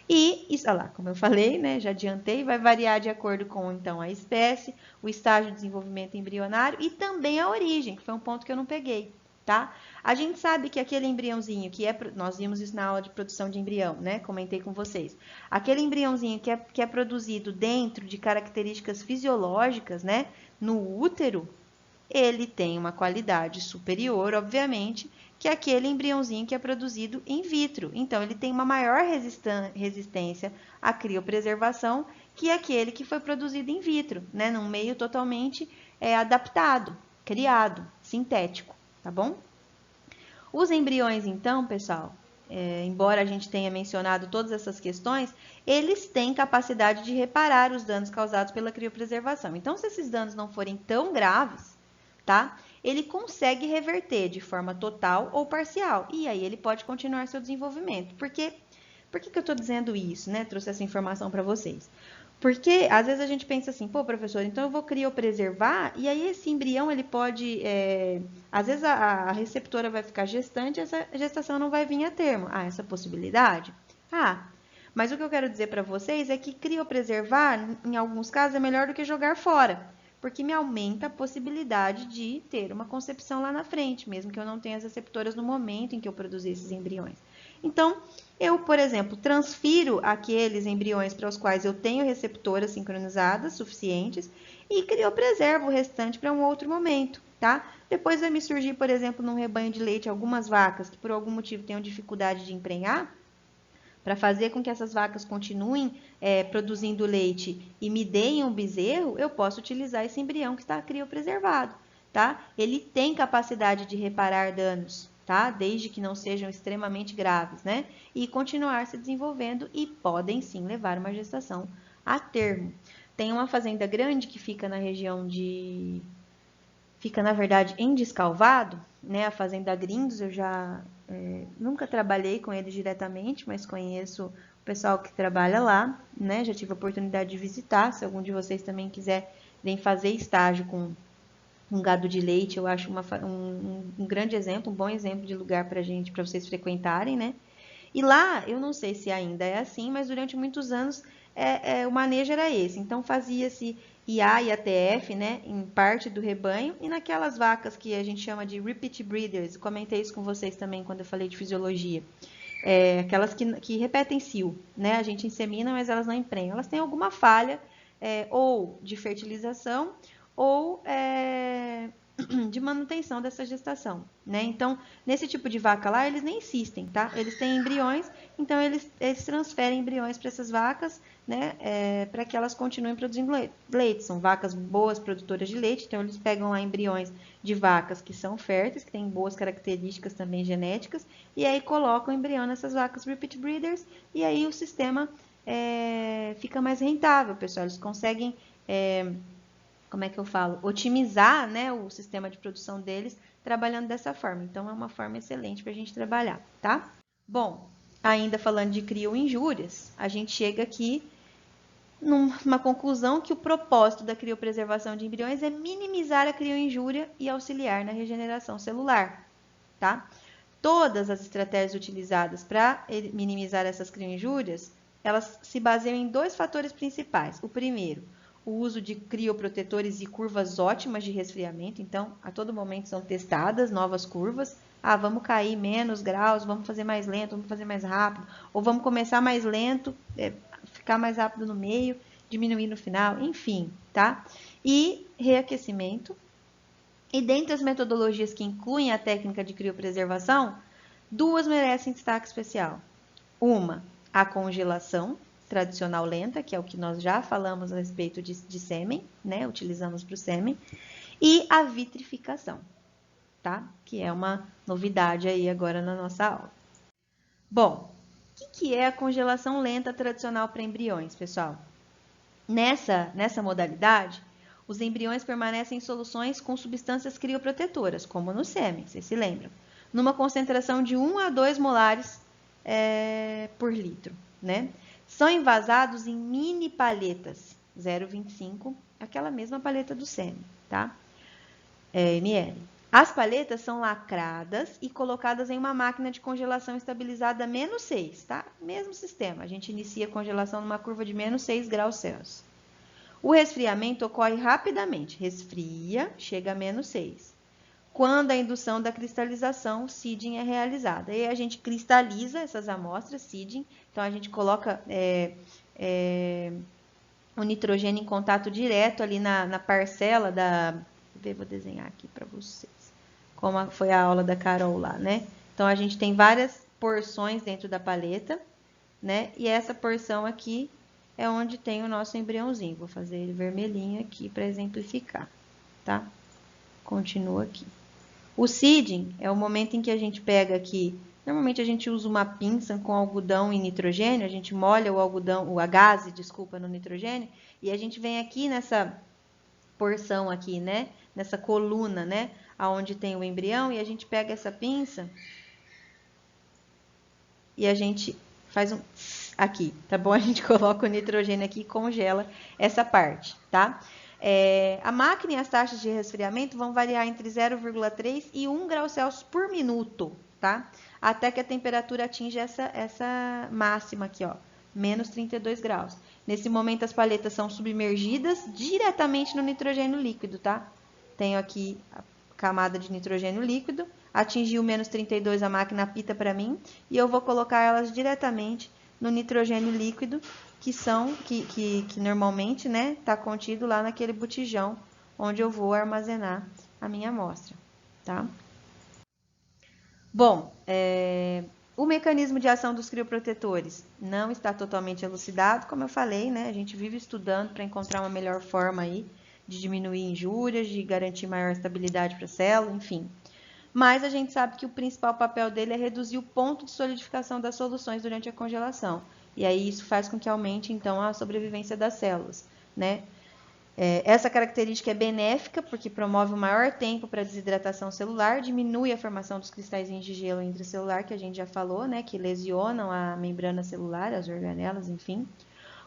E, isso, olha lá, como eu falei, né, já adiantei, vai variar de acordo com, então, a espécie, o estágio de desenvolvimento embrionário e também a origem, que foi um ponto que eu não peguei, tá? A gente sabe que aquele embriãozinho nós vimos isso na aula de produção de embrião, né? Comentei com vocês. Aquele embriãozinho que é produzido dentro de características fisiológicas, né? No útero, ele tem uma qualidade superior, obviamente, que aquele embriãozinho que é produzido in vitro. Então, ele tem uma maior resistência à criopreservação que aquele que foi produzido in vitro, né? Num meio totalmente adaptado, criado, sintético, tá bom? Os embriões, então, pessoal, embora a gente tenha mencionado todas essas questões, eles têm capacidade de reparar os danos causados pela criopreservação. Então, se esses danos não forem tão graves, tá? Ele consegue reverter de forma total ou parcial. E aí ele pode continuar seu desenvolvimento. Por que eu estou dizendo isso, né? Trouxe essa informação para vocês. Porque às vezes a gente pensa assim, pô, professor, então eu vou criopreservar e aí esse embrião ele pode, às vezes a receptora vai ficar gestante e essa gestação não vai vir a termo. Ah, essa possibilidade? Ah, mas o que eu quero dizer para vocês é que criopreservar, em alguns casos, é melhor do que jogar fora, porque me aumenta a possibilidade de ter uma concepção lá na frente, mesmo que eu não tenha as receptoras no momento em que eu produzir esses embriões. Então, eu, por exemplo, transfiro aqueles embriões para os quais eu tenho receptoras sincronizadas suficientes e criopreservo o restante para um outro momento, tá? Depois vai me surgir, por exemplo, num rebanho de leite, algumas vacas que por algum motivo tenham dificuldade de emprenhar. Para fazer com que essas vacas continuem produzindo leite e me deem um bezerro, eu posso utilizar esse embrião que está criopreservado, tá? Ele tem capacidade de reparar danos, tá? Desde que não sejam extremamente graves, né? E continuar se desenvolvendo e podem sim levar uma gestação a termo. Tem uma fazenda grande que fica na região de... Fica, na verdade, em Descalvado, né? A Fazenda Grindos, eu já nunca trabalhei com eles diretamente, mas conheço o pessoal que trabalha lá, né? Já tive a oportunidade de visitar. Se algum de vocês também quiser vir fazer estágio com um gado de leite, eu acho um grande exemplo, um bom exemplo de lugar para vocês frequentarem, né? E lá, eu não sei se ainda é assim, mas durante muitos anos o manejo era esse. Então, fazia-se IA e ATF, né, em parte do rebanho, e naquelas vacas que a gente chama de repeat breeders, comentei isso com vocês também quando eu falei de fisiologia, aquelas que repetem cio, né, a gente insemina, mas elas não emprenham, elas têm alguma falha, ou de fertilização, ou de manutenção dessa gestação, né? Então, nesse tipo de vaca lá, eles nem insistem, tá? Eles têm embriões, então eles transferem embriões para essas vacas, né? Para que elas continuem produzindo leite. São vacas boas produtoras de leite, então eles pegam lá embriões de vacas que são férteis, que têm boas características também genéticas, e aí colocam o embrião nessas vacas repeat breeders, e aí o sistema fica mais rentável, pessoal. Eles conseguem... como é que eu falo? Otimizar, né, o sistema de produção deles trabalhando dessa forma. Então, é uma forma excelente para a gente trabalhar, tá? Bom, ainda falando de crioinjúrias, a gente chega aqui numa conclusão que o propósito da criopreservação de embriões é minimizar a crioinjúria e auxiliar na regeneração celular, tá? Todas as estratégias utilizadas para minimizar essas crioinjúrias, elas se baseiam em dois fatores principais. O primeiro, o uso de crioprotetores e curvas ótimas de resfriamento. Então, a todo momento são testadas novas curvas. Ah, vamos cair menos graus, vamos fazer mais lento, vamos fazer mais rápido. Ou vamos começar mais lento, ficar mais rápido no meio, diminuir no final, enfim, tá? E reaquecimento. E dentre as metodologias que incluem a técnica de criopreservação, duas merecem destaque especial. Uma, a congelação tradicional lenta, que é o que nós já falamos a respeito de sêmen, né? Utilizamos para o sêmen, e a vitrificação, tá? Que é uma novidade aí agora na nossa aula. Bom, o que é a congelação lenta tradicional para embriões, pessoal? Nessa modalidade, os embriões permanecem em soluções com substâncias crioprotetoras, como no sêmen, vocês se lembram, numa concentração de 1 a 2 molares por litro, né? São envasados em mini palhetas, 0,25, aquela mesma palheta do sêmen, tá? ml. As palhetas são lacradas e colocadas em uma máquina de congelação estabilizada a -6, tá? Mesmo sistema, a gente inicia a congelação numa curva de -6 graus Celsius. O resfriamento ocorre rapidamente, resfria, chega a -6. quando a indução da cristalização, seeding, é realizada. Aí a gente cristaliza essas amostras, seeding, então a gente coloca o nitrogênio em contato direto ali na parcela da... Vou desenhar aqui para vocês, como foi a aula da Carol lá, né? Então a gente tem várias porções dentro da paleta, né? E essa porção aqui é onde tem o nosso embriãozinho. Vou fazer ele vermelhinho aqui para exemplificar, tá? Continua aqui. O seeding é o momento em que a gente pega aqui, normalmente a gente usa uma pinça com algodão e nitrogênio, a gente molha o algodão, a gaze, desculpa, no nitrogênio, e a gente vem aqui nessa porção aqui, né? Nessa coluna, né? Aonde tem o embrião, e a gente pega essa pinça e a gente faz um aqui, tá bom? A gente coloca o nitrogênio aqui e congela essa parte, tá? A máquina e as taxas de resfriamento vão variar entre 0,3 e 1 grau Celsius por minuto, tá? Até que a temperatura atinja essa máxima aqui, ó, menos 32 graus. Nesse momento, as paletas são submergidas diretamente no nitrogênio líquido, tá? Tenho aqui a camada de nitrogênio líquido, atingiu menos 32, a máquina apita para mim, e eu vou colocar elas diretamente no nitrogênio líquido, que normalmente, né, está contido lá naquele botijão onde eu vou armazenar a minha amostra, tá? Bom, o mecanismo de ação dos crioprotetores não está totalmente elucidado, como eu falei, né? A gente vive estudando para encontrar uma melhor forma aí de diminuir injúrias, de garantir maior estabilidade para a célula, enfim. Mas a gente sabe que o principal papel dele é reduzir o ponto de solidificação das soluções durante a congelação. E aí isso faz com que aumente, então, a sobrevivência das células, né? Essa característica é benéfica porque promove o maior tempo para desidratação celular, diminui a formação dos cristalzinhos de gelo intracelular, que a gente já falou, né? Que lesionam a membrana celular, as organelas, enfim.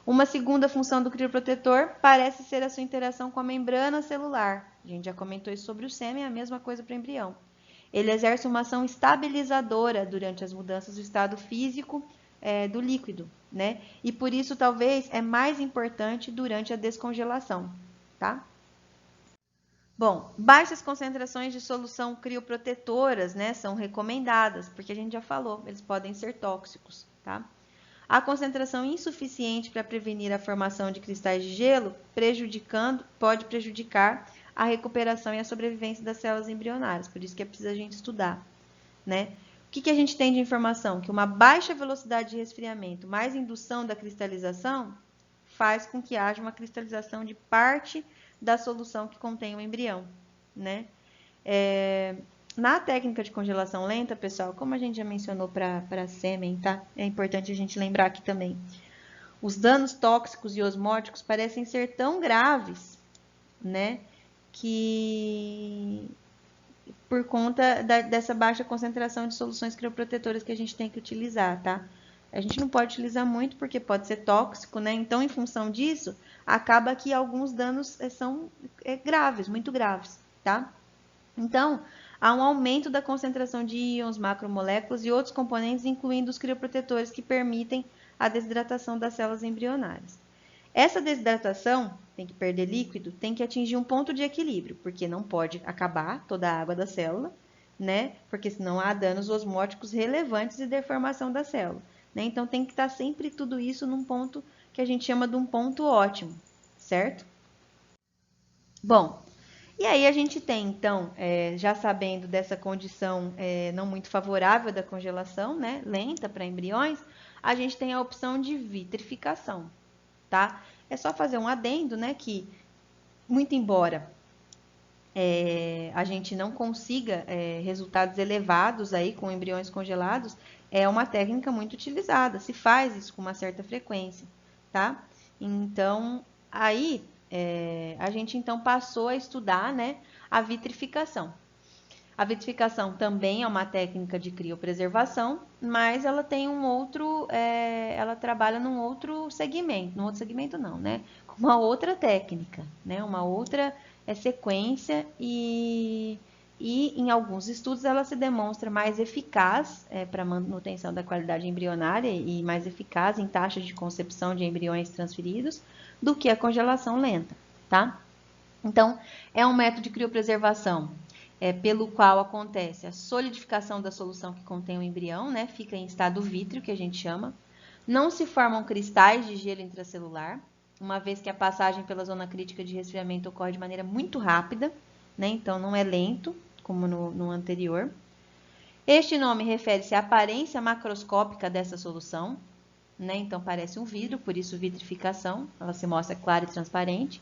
Uma segunda função do crioprotetor parece ser a sua interação com a membrana celular. A gente já comentou isso sobre o sêmen, é a mesma coisa para o embrião. Ele exerce uma ação estabilizadora durante as mudanças do estado físico do líquido, né? E por isso, talvez, é mais importante durante a descongelação, tá? Bom, baixas concentrações de solução crioprotetoras, né, são recomendadas, porque a gente já falou, eles podem ser tóxicos, tá? A concentração insuficiente para prevenir a formação de cristais de gelo pode prejudicar a recuperação e a sobrevivência das células embrionárias, por isso que é preciso a gente estudar, né? O que a gente tem de informação? Que uma baixa velocidade de resfriamento mais indução da cristalização faz com que haja uma cristalização de parte da solução que contém o embrião, né? Na técnica de congelação lenta, pessoal, como a gente já mencionou para sêmen, tá? É importante a gente lembrar aqui também. Os danos tóxicos e osmóticos parecem ser tão graves, né? Que por conta dessa baixa concentração de soluções crioprotetoras que a gente tem que utilizar, tá? A gente não pode utilizar muito porque pode ser tóxico, né? Então, em função disso, acaba que alguns danos são graves, muito graves, tá? Então, há um aumento da concentração de íons, macromoléculas e outros componentes, incluindo os crioprotetores que permitem a desidratação das células embrionárias. Essa desidratação, tem que perder líquido, tem que atingir um ponto de equilíbrio, porque não pode acabar toda a água da célula, né? Porque senão há danos osmóticos relevantes e deformação da célula, né? Então tem que estar sempre tudo isso num ponto que a gente chama de um ponto ótimo, certo? Bom, e aí a gente tem, então, já sabendo dessa condição não muito favorável da congelação, né? Lenta para embriões, a gente tem a opção de vitrificação. Tá? É só fazer um adendo, né, que muito embora a gente não consiga resultados elevados aí com embriões congelados, é uma técnica muito utilizada, se faz isso com uma certa frequência, tá? Então, aí a gente então passou a estudar, né, a vitrificação. A vitrificação também é uma técnica de criopreservação, mas ela tem ela trabalha num outro segmento não, né? Com uma outra técnica, né? Uma outra sequência e em alguns estudos ela se demonstra mais eficaz para manutenção da qualidade embrionária e mais eficaz em taxas de concepção de embriões transferidos do que a congelação lenta, tá? Então, é um método de criopreservação pelo qual acontece a solidificação da solução que contém o embrião, né? Fica em estado vítreo, que a gente chama. Não se formam cristais de gelo intracelular, uma vez que a passagem pela zona crítica de resfriamento ocorre de maneira muito rápida, né? Então não é lento, como no anterior. Este nome refere-se à aparência macroscópica dessa solução, né? Então parece um vidro, por isso vitrificação, ela se mostra clara e transparente.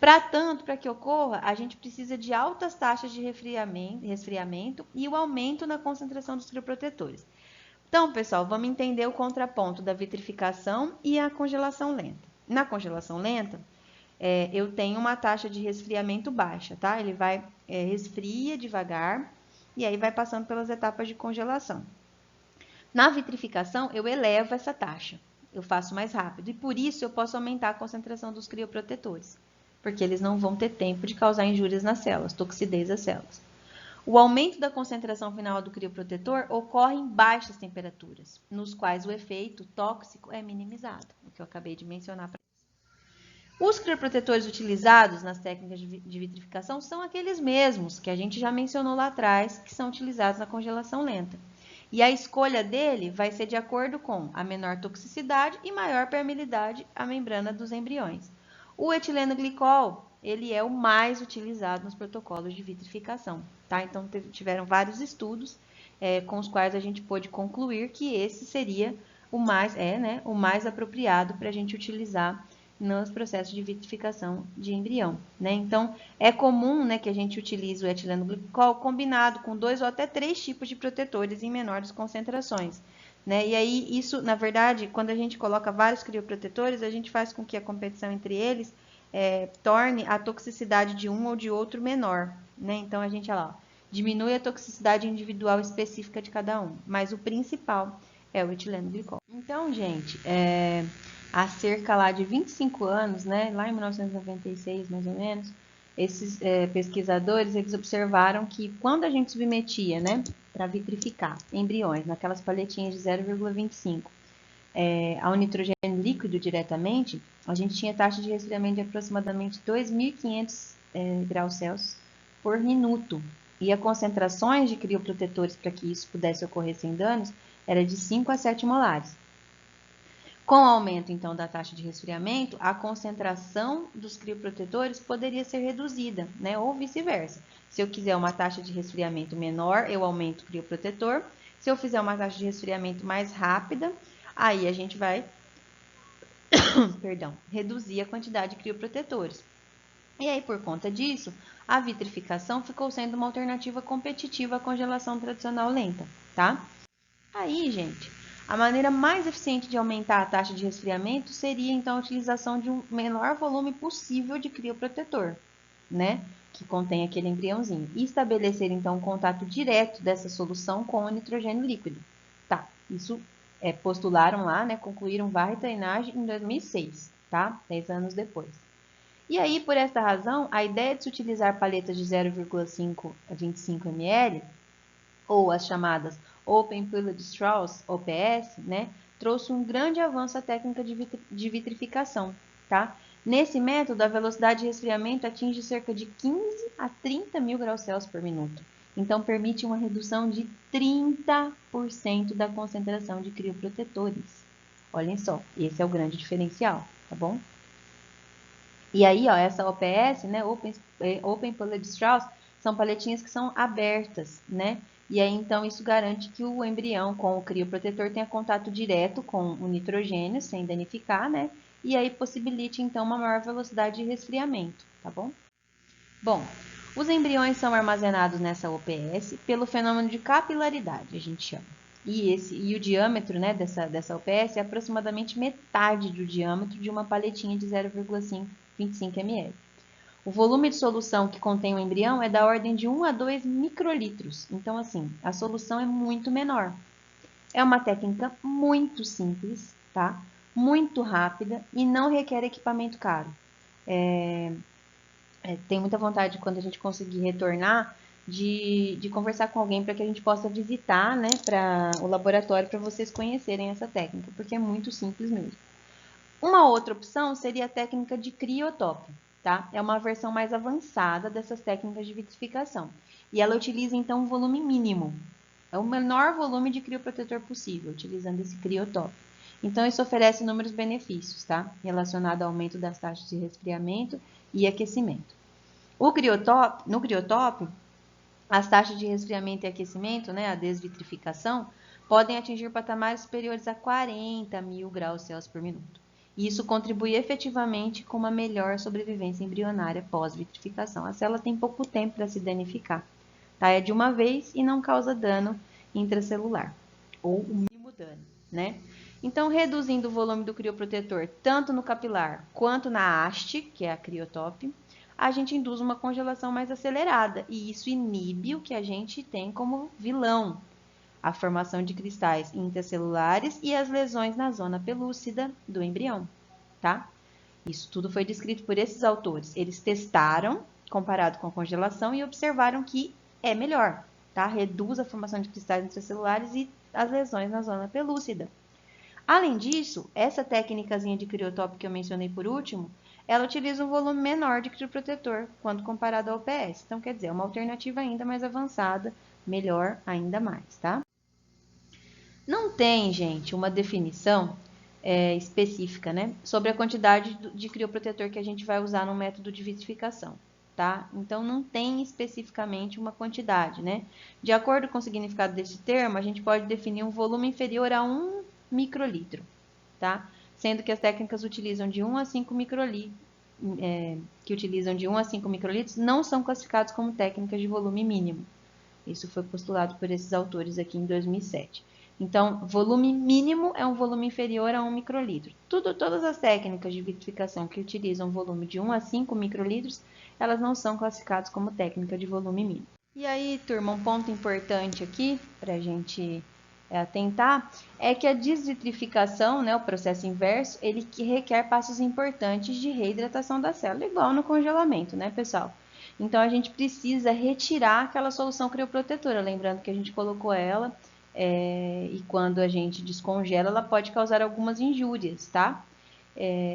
Para que ocorra, a gente precisa de altas taxas de resfriamento e o aumento na concentração dos crioprotetores. Então, pessoal, vamos entender o contraponto da vitrificação e a congelação lenta. Na congelação lenta, eu tenho uma taxa de resfriamento baixa, tá? Ele vai resfria devagar e aí vai passando pelas etapas de congelação. Na vitrificação, eu elevo essa taxa, eu faço mais rápido e por isso eu posso aumentar a concentração dos crioprotetores, porque eles não vão ter tempo de causar injúrias nas células, toxidez das células. O aumento da concentração final do crioprotetor ocorre em baixas temperaturas, nos quais o efeito tóxico é minimizado, o que eu acabei de mencionar. Os crioprotetores utilizados nas técnicas de vitrificação são aqueles mesmos que a gente já mencionou lá atrás, que são utilizados na congelação lenta. E a escolha dele vai ser de acordo com a menor toxicidade e maior permeabilidade à membrana dos embriões. O etileno glicol, ele é o mais utilizado nos protocolos de vitrificação, tá? Então, tiveram vários estudos com os quais a gente pôde concluir que esse seria o mais apropriado para a gente utilizar nos processos de vitrificação de embrião, né? Então, é comum, né, que a gente utilize o etileno glicol combinado com 2 ou até 3 tipos de protetores em menores concentrações, né? E aí, isso, na verdade, quando a gente coloca vários crioprotetores, a gente faz com que a competição entre eles torne a toxicidade de um ou de outro menor, né? Então, a gente, olha lá, diminui a toxicidade individual específica de cada um, mas o principal é o etileno glicol. Então, gente, há cerca lá de 25 anos, né, lá em 1996 mais ou menos, esses pesquisadores eles observaram que quando a gente submetia, né, para vitrificar embriões naquelas paletinhas de 0,25 ao nitrogênio líquido diretamente, a gente tinha taxa de resfriamento de aproximadamente 2.500 graus Celsius por minuto. E as concentrações de crioprotetores para que isso pudesse ocorrer sem danos era de 5 a 7 molares. Com o aumento, então, da taxa de resfriamento, a concentração dos crioprotetores poderia ser reduzida, né? Ou vice-versa. Se eu quiser uma taxa de resfriamento menor, eu aumento o crioprotetor. Se eu fizer uma taxa de resfriamento mais rápida, aí a gente vai reduzir a quantidade de crioprotetores. E aí, por conta disso, a vitrificação ficou sendo uma alternativa competitiva à congelação tradicional lenta, tá? Aí, gente, a maneira mais eficiente de aumentar a taxa de resfriamento seria, então, a utilização de um menor volume possível de crioprotetor, né? Que contém aquele embriãozinho. E estabelecer, então, um contato direto dessa solução com o nitrogênio líquido. Tá, isso postularam lá, né? Concluíram Varre e Teinage em 2006, tá? 10 anos depois. E aí, por esta razão, a ideia de se utilizar paletas de 0,5 a 25 ml, ou as chamadas Open Pulled Straws, OPS, né, trouxe um grande avanço à técnica de vitrificação, tá? Nesse método, a velocidade de resfriamento atinge cerca de 15 a 30 mil graus Celsius por minuto. Então, permite uma redução de 30% da concentração de crioprotetores. Olhem só, esse é o grande diferencial, tá bom? E aí, ó, essa OPS, né, Open Pulled Straws, são paletinhas que são abertas, né? E aí, então, isso garante que o embrião com o crioprotetor tenha contato direto com o nitrogênio, sem danificar, né? E aí possibilite, então, uma maior velocidade de resfriamento, tá bom? Bom, os embriões são armazenados nessa OPS pelo fenômeno de capilaridade, a gente chama. E o diâmetro, né, dessa OPS é aproximadamente metade do diâmetro de uma paletinha de 0,25 ml. O volume de solução que contém o embrião é da ordem de 1 a 2 microlitros. Então, assim, a solução é muito menor. É uma técnica muito simples, tá? Muito rápida e não requer equipamento caro. Tenho muita vontade, quando a gente conseguir retornar, de conversar com alguém para que a gente possa visitar, né, o laboratório para vocês conhecerem essa técnica, porque é muito simples mesmo. Uma outra opção seria a técnica de criotop, tá? É uma versão mais avançada dessas técnicas de vitrificação. E ela utiliza, então, um volume mínimo. É o menor volume de crioprotetor possível, utilizando esse criotop. Então, isso oferece inúmeros benefícios, tá? Relacionado ao aumento das taxas de resfriamento e aquecimento. No criotop, as taxas de resfriamento e aquecimento, né, a desvitrificação, podem atingir patamares superiores a 40.000 graus Celsius por minuto. E isso contribui efetivamente com uma melhor sobrevivência embrionária pós-vitrificação. A célula tem pouco tempo para se danificar, tá? É de uma vez e não causa dano intracelular, ou o mínimo dano, né? Então, reduzindo o volume do crioprotetor tanto no capilar quanto na haste, que é a criotop, a gente induz uma congelação mais acelerada, e isso inibe o que a gente tem como vilão, a formação de cristais intracelulares e as lesões na zona pelúcida do embrião, tá? Isso tudo foi descrito por esses autores. Eles testaram, comparado com a congelação, e observaram que é melhor, tá? Reduz a formação de cristais intracelulares e as lesões na zona pelúcida. Além disso, essa técnicazinha de criotop que eu mencionei por último, ela utiliza um volume menor de crioprotetor quando comparado ao OPS. Então, quer dizer, é uma alternativa ainda mais avançada, melhor ainda mais, tá? Não tem, gente, uma definição específica, né, sobre a quantidade de crioprotetor que a gente vai usar no método de vitrificação, tá? Então, não tem especificamente uma quantidade, né? De acordo com o significado desse termo, a gente pode definir um volume inferior a 1 microlitro, tá? Sendo que as técnicas utilizam de 1 a 5 microlitros, que utilizam de 1 a 5 microlitros não são classificados como técnicas de volume mínimo. Isso foi postulado por esses autores aqui em 2007. Então, volume mínimo é um volume inferior a 1 microlitro. Todas as técnicas de vitrificação que utilizam volume de 1 a 5 microlitros, elas não são classificadas como técnica de volume mínimo. E aí, turma, um ponto importante aqui para a gente atentar é que a desvitrificação, né, o processo inverso, ele requer passos importantes de reidratação da célula, igual no congelamento, né, pessoal? Então, a gente precisa retirar aquela solução crioprotetora, lembrando que a gente colocou ela e quando a gente descongela, ela pode causar algumas injúrias, tá?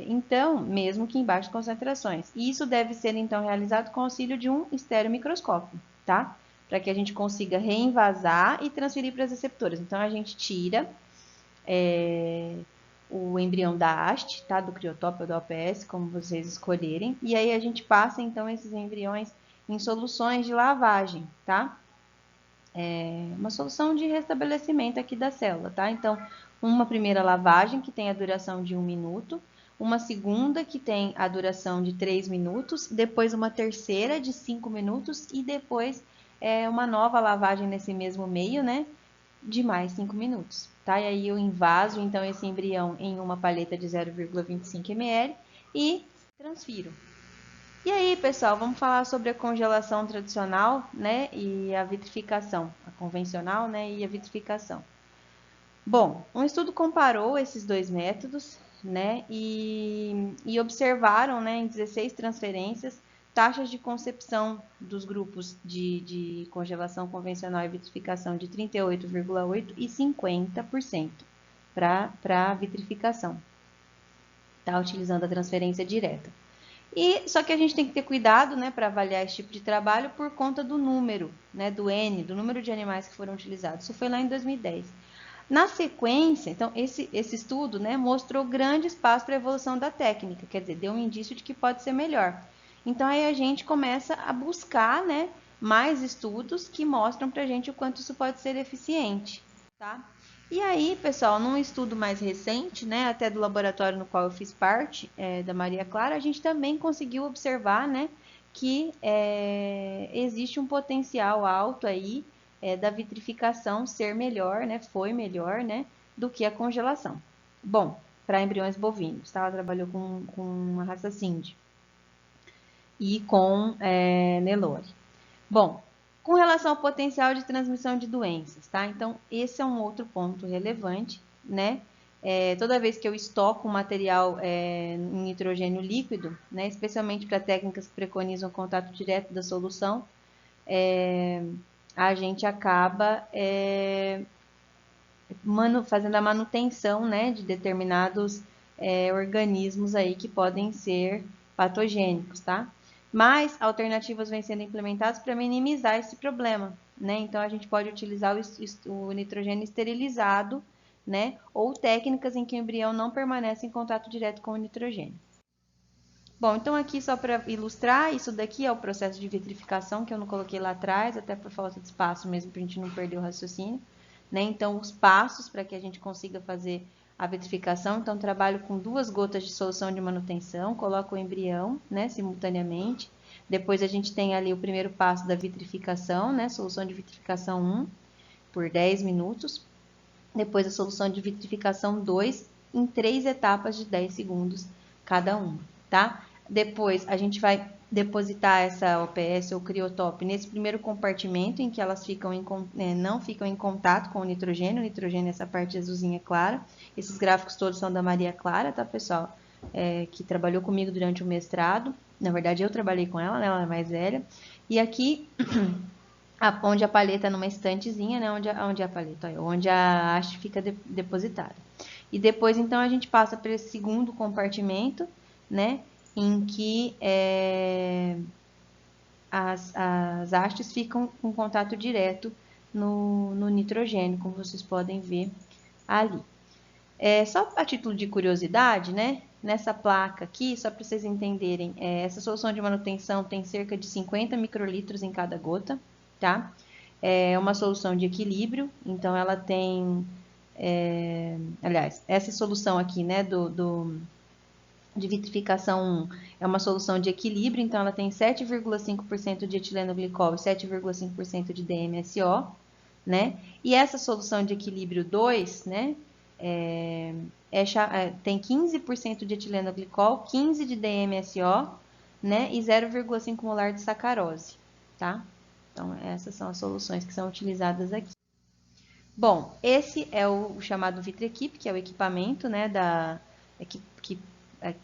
Então, mesmo que em baixas concentrações. E isso deve ser, então, realizado com auxílio de um estereomicroscópio, tá? Para que a gente consiga reinvasar e transferir para as receptoras. Então, a gente tira o embrião da haste, tá? Do criotop ou do OPS, como vocês escolherem. E aí, a gente passa, então, esses embriões em soluções de lavagem, tá? Uma solução de restabelecimento aqui da célula, tá? Então, uma primeira lavagem que tem a duração de 1 minuto, uma segunda que tem a duração de 3 minutos, depois uma terceira de 5 minutos e depois uma nova lavagem nesse mesmo meio, né? De mais 5 minutos, tá? E aí eu invaso, então, esse embrião em uma paleta de 0,25 ml e transfiro. E aí, pessoal, vamos falar sobre a congelação tradicional, né, e a vitrificação, a convencional, né, e a vitrificação. Bom, um estudo comparou esses dois métodos, né, e observaram, né, em 16 transferências, taxas de concepção dos grupos de congelação convencional e vitrificação de 38,8% e 50% para a vitrificação, tá, utilizando a transferência direta. Só que a gente tem que ter cuidado, né, para avaliar esse tipo de trabalho por conta do número, né, do N, do número de animais que foram utilizados. Isso foi lá em 2010. Na sequência, então, esse estudo, né, mostrou grande espaço para a evolução da técnica, quer dizer, deu um indício de que pode ser melhor. Então, aí a gente começa a buscar, né, mais estudos que mostram para a gente o quanto isso pode ser eficiente, tá? E aí, pessoal, num estudo mais recente, né, até do laboratório no qual eu fiz parte, da Maria Clara, a gente também conseguiu observar, né, que existe um potencial alto aí da vitrificação ser melhor, né, foi melhor, né, do que a congelação. Bom, para embriões bovinos, tá? Ela trabalhou com uma raça Sind e com Nelore. Bom, com relação ao potencial de transmissão de doenças, tá? Então, esse é um outro ponto relevante, né? Toda vez que eu estoco um material em nitrogênio líquido, né, especialmente para técnicas que preconizam contato direto da solução, a gente acaba fazendo a manutenção, né, de determinados organismos aí que podem ser patogênicos, tá? Mas alternativas vêm sendo implementadas para minimizar esse problema, né? Então a gente pode utilizar o nitrogênio esterilizado, né? Ou técnicas em que o embrião não permanece em contato direto com o nitrogênio. Bom, então aqui só para ilustrar, isso daqui é o processo de vitrificação que eu não coloquei lá atrás, até por falta de espaço mesmo, para a gente não perder o raciocínio, né? Então, os passos para que a gente consiga fazer a vitrificação. Então, trabalho com 2 gotas de solução de manutenção, coloco o embrião, né, simultaneamente. Depois a gente tem ali o primeiro passo da vitrificação, né, solução de vitrificação 1, por 10 minutos. Depois a solução de vitrificação 2, em 3 etapas de 10 segundos cada uma, tá? Depois a gente vai depositar essa OPS ou criotop nesse primeiro compartimento em que elas ficam não ficam em contato com o nitrogênio é essa parte azulzinha clara. Esses gráficos todos são da Maria Clara, tá, pessoal? Que trabalhou comigo durante o mestrado. Na verdade, eu trabalhei com ela, né? Ela é mais velha. E aqui onde a palheta numa estantezinha, né? Onde a palheta, onde a haste fica depositada. E depois, então, a gente passa para esse segundo compartimento, né? Em que as hastes ficam com contato direto no nitrogênio, como vocês podem ver ali. Só a título de curiosidade, né? Nessa placa aqui, só para vocês entenderem, essa solução de manutenção tem cerca de 50 microlitros em cada gota, tá? É uma solução de equilíbrio, então ela tem, aliás, essa solução aqui, né, de vitrificação 1 é uma solução de equilíbrio, então ela tem 7,5% de etileno glicol e 7,5% de DMSO, né? E essa solução de equilíbrio 2, né, tem 15% de etileno glicol, 15 de DMSO, né, e 0,5 molar de sacarose, tá? Então, essas são as soluções que são utilizadas aqui. Bom, esse é o chamado VitriEquip, que é o equipamento, né, que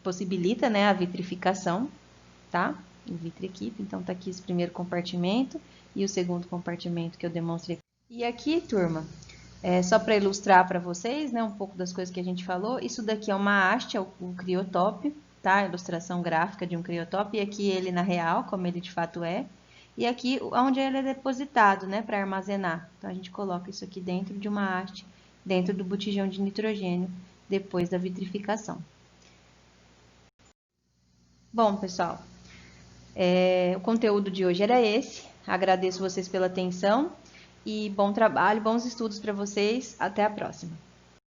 possibilita, né, a vitrificação, tá? O VitriEquip, então tá aqui esse primeiro compartimento e o segundo compartimento que eu demonstrei. E aqui, turma, só para ilustrar para vocês, né, um pouco das coisas que a gente falou, isso daqui é uma haste, é o criotop, tá? A ilustração gráfica de um criotop, e aqui ele na real, como ele de fato é. E aqui onde ele é depositado, né, para armazenar. Então a gente coloca isso aqui dentro de uma haste, dentro do botijão de nitrogênio, depois da vitrificação. Bom, pessoal, o conteúdo de hoje era esse. Agradeço vocês pela atenção e bom trabalho, bons estudos para vocês. Até a próxima.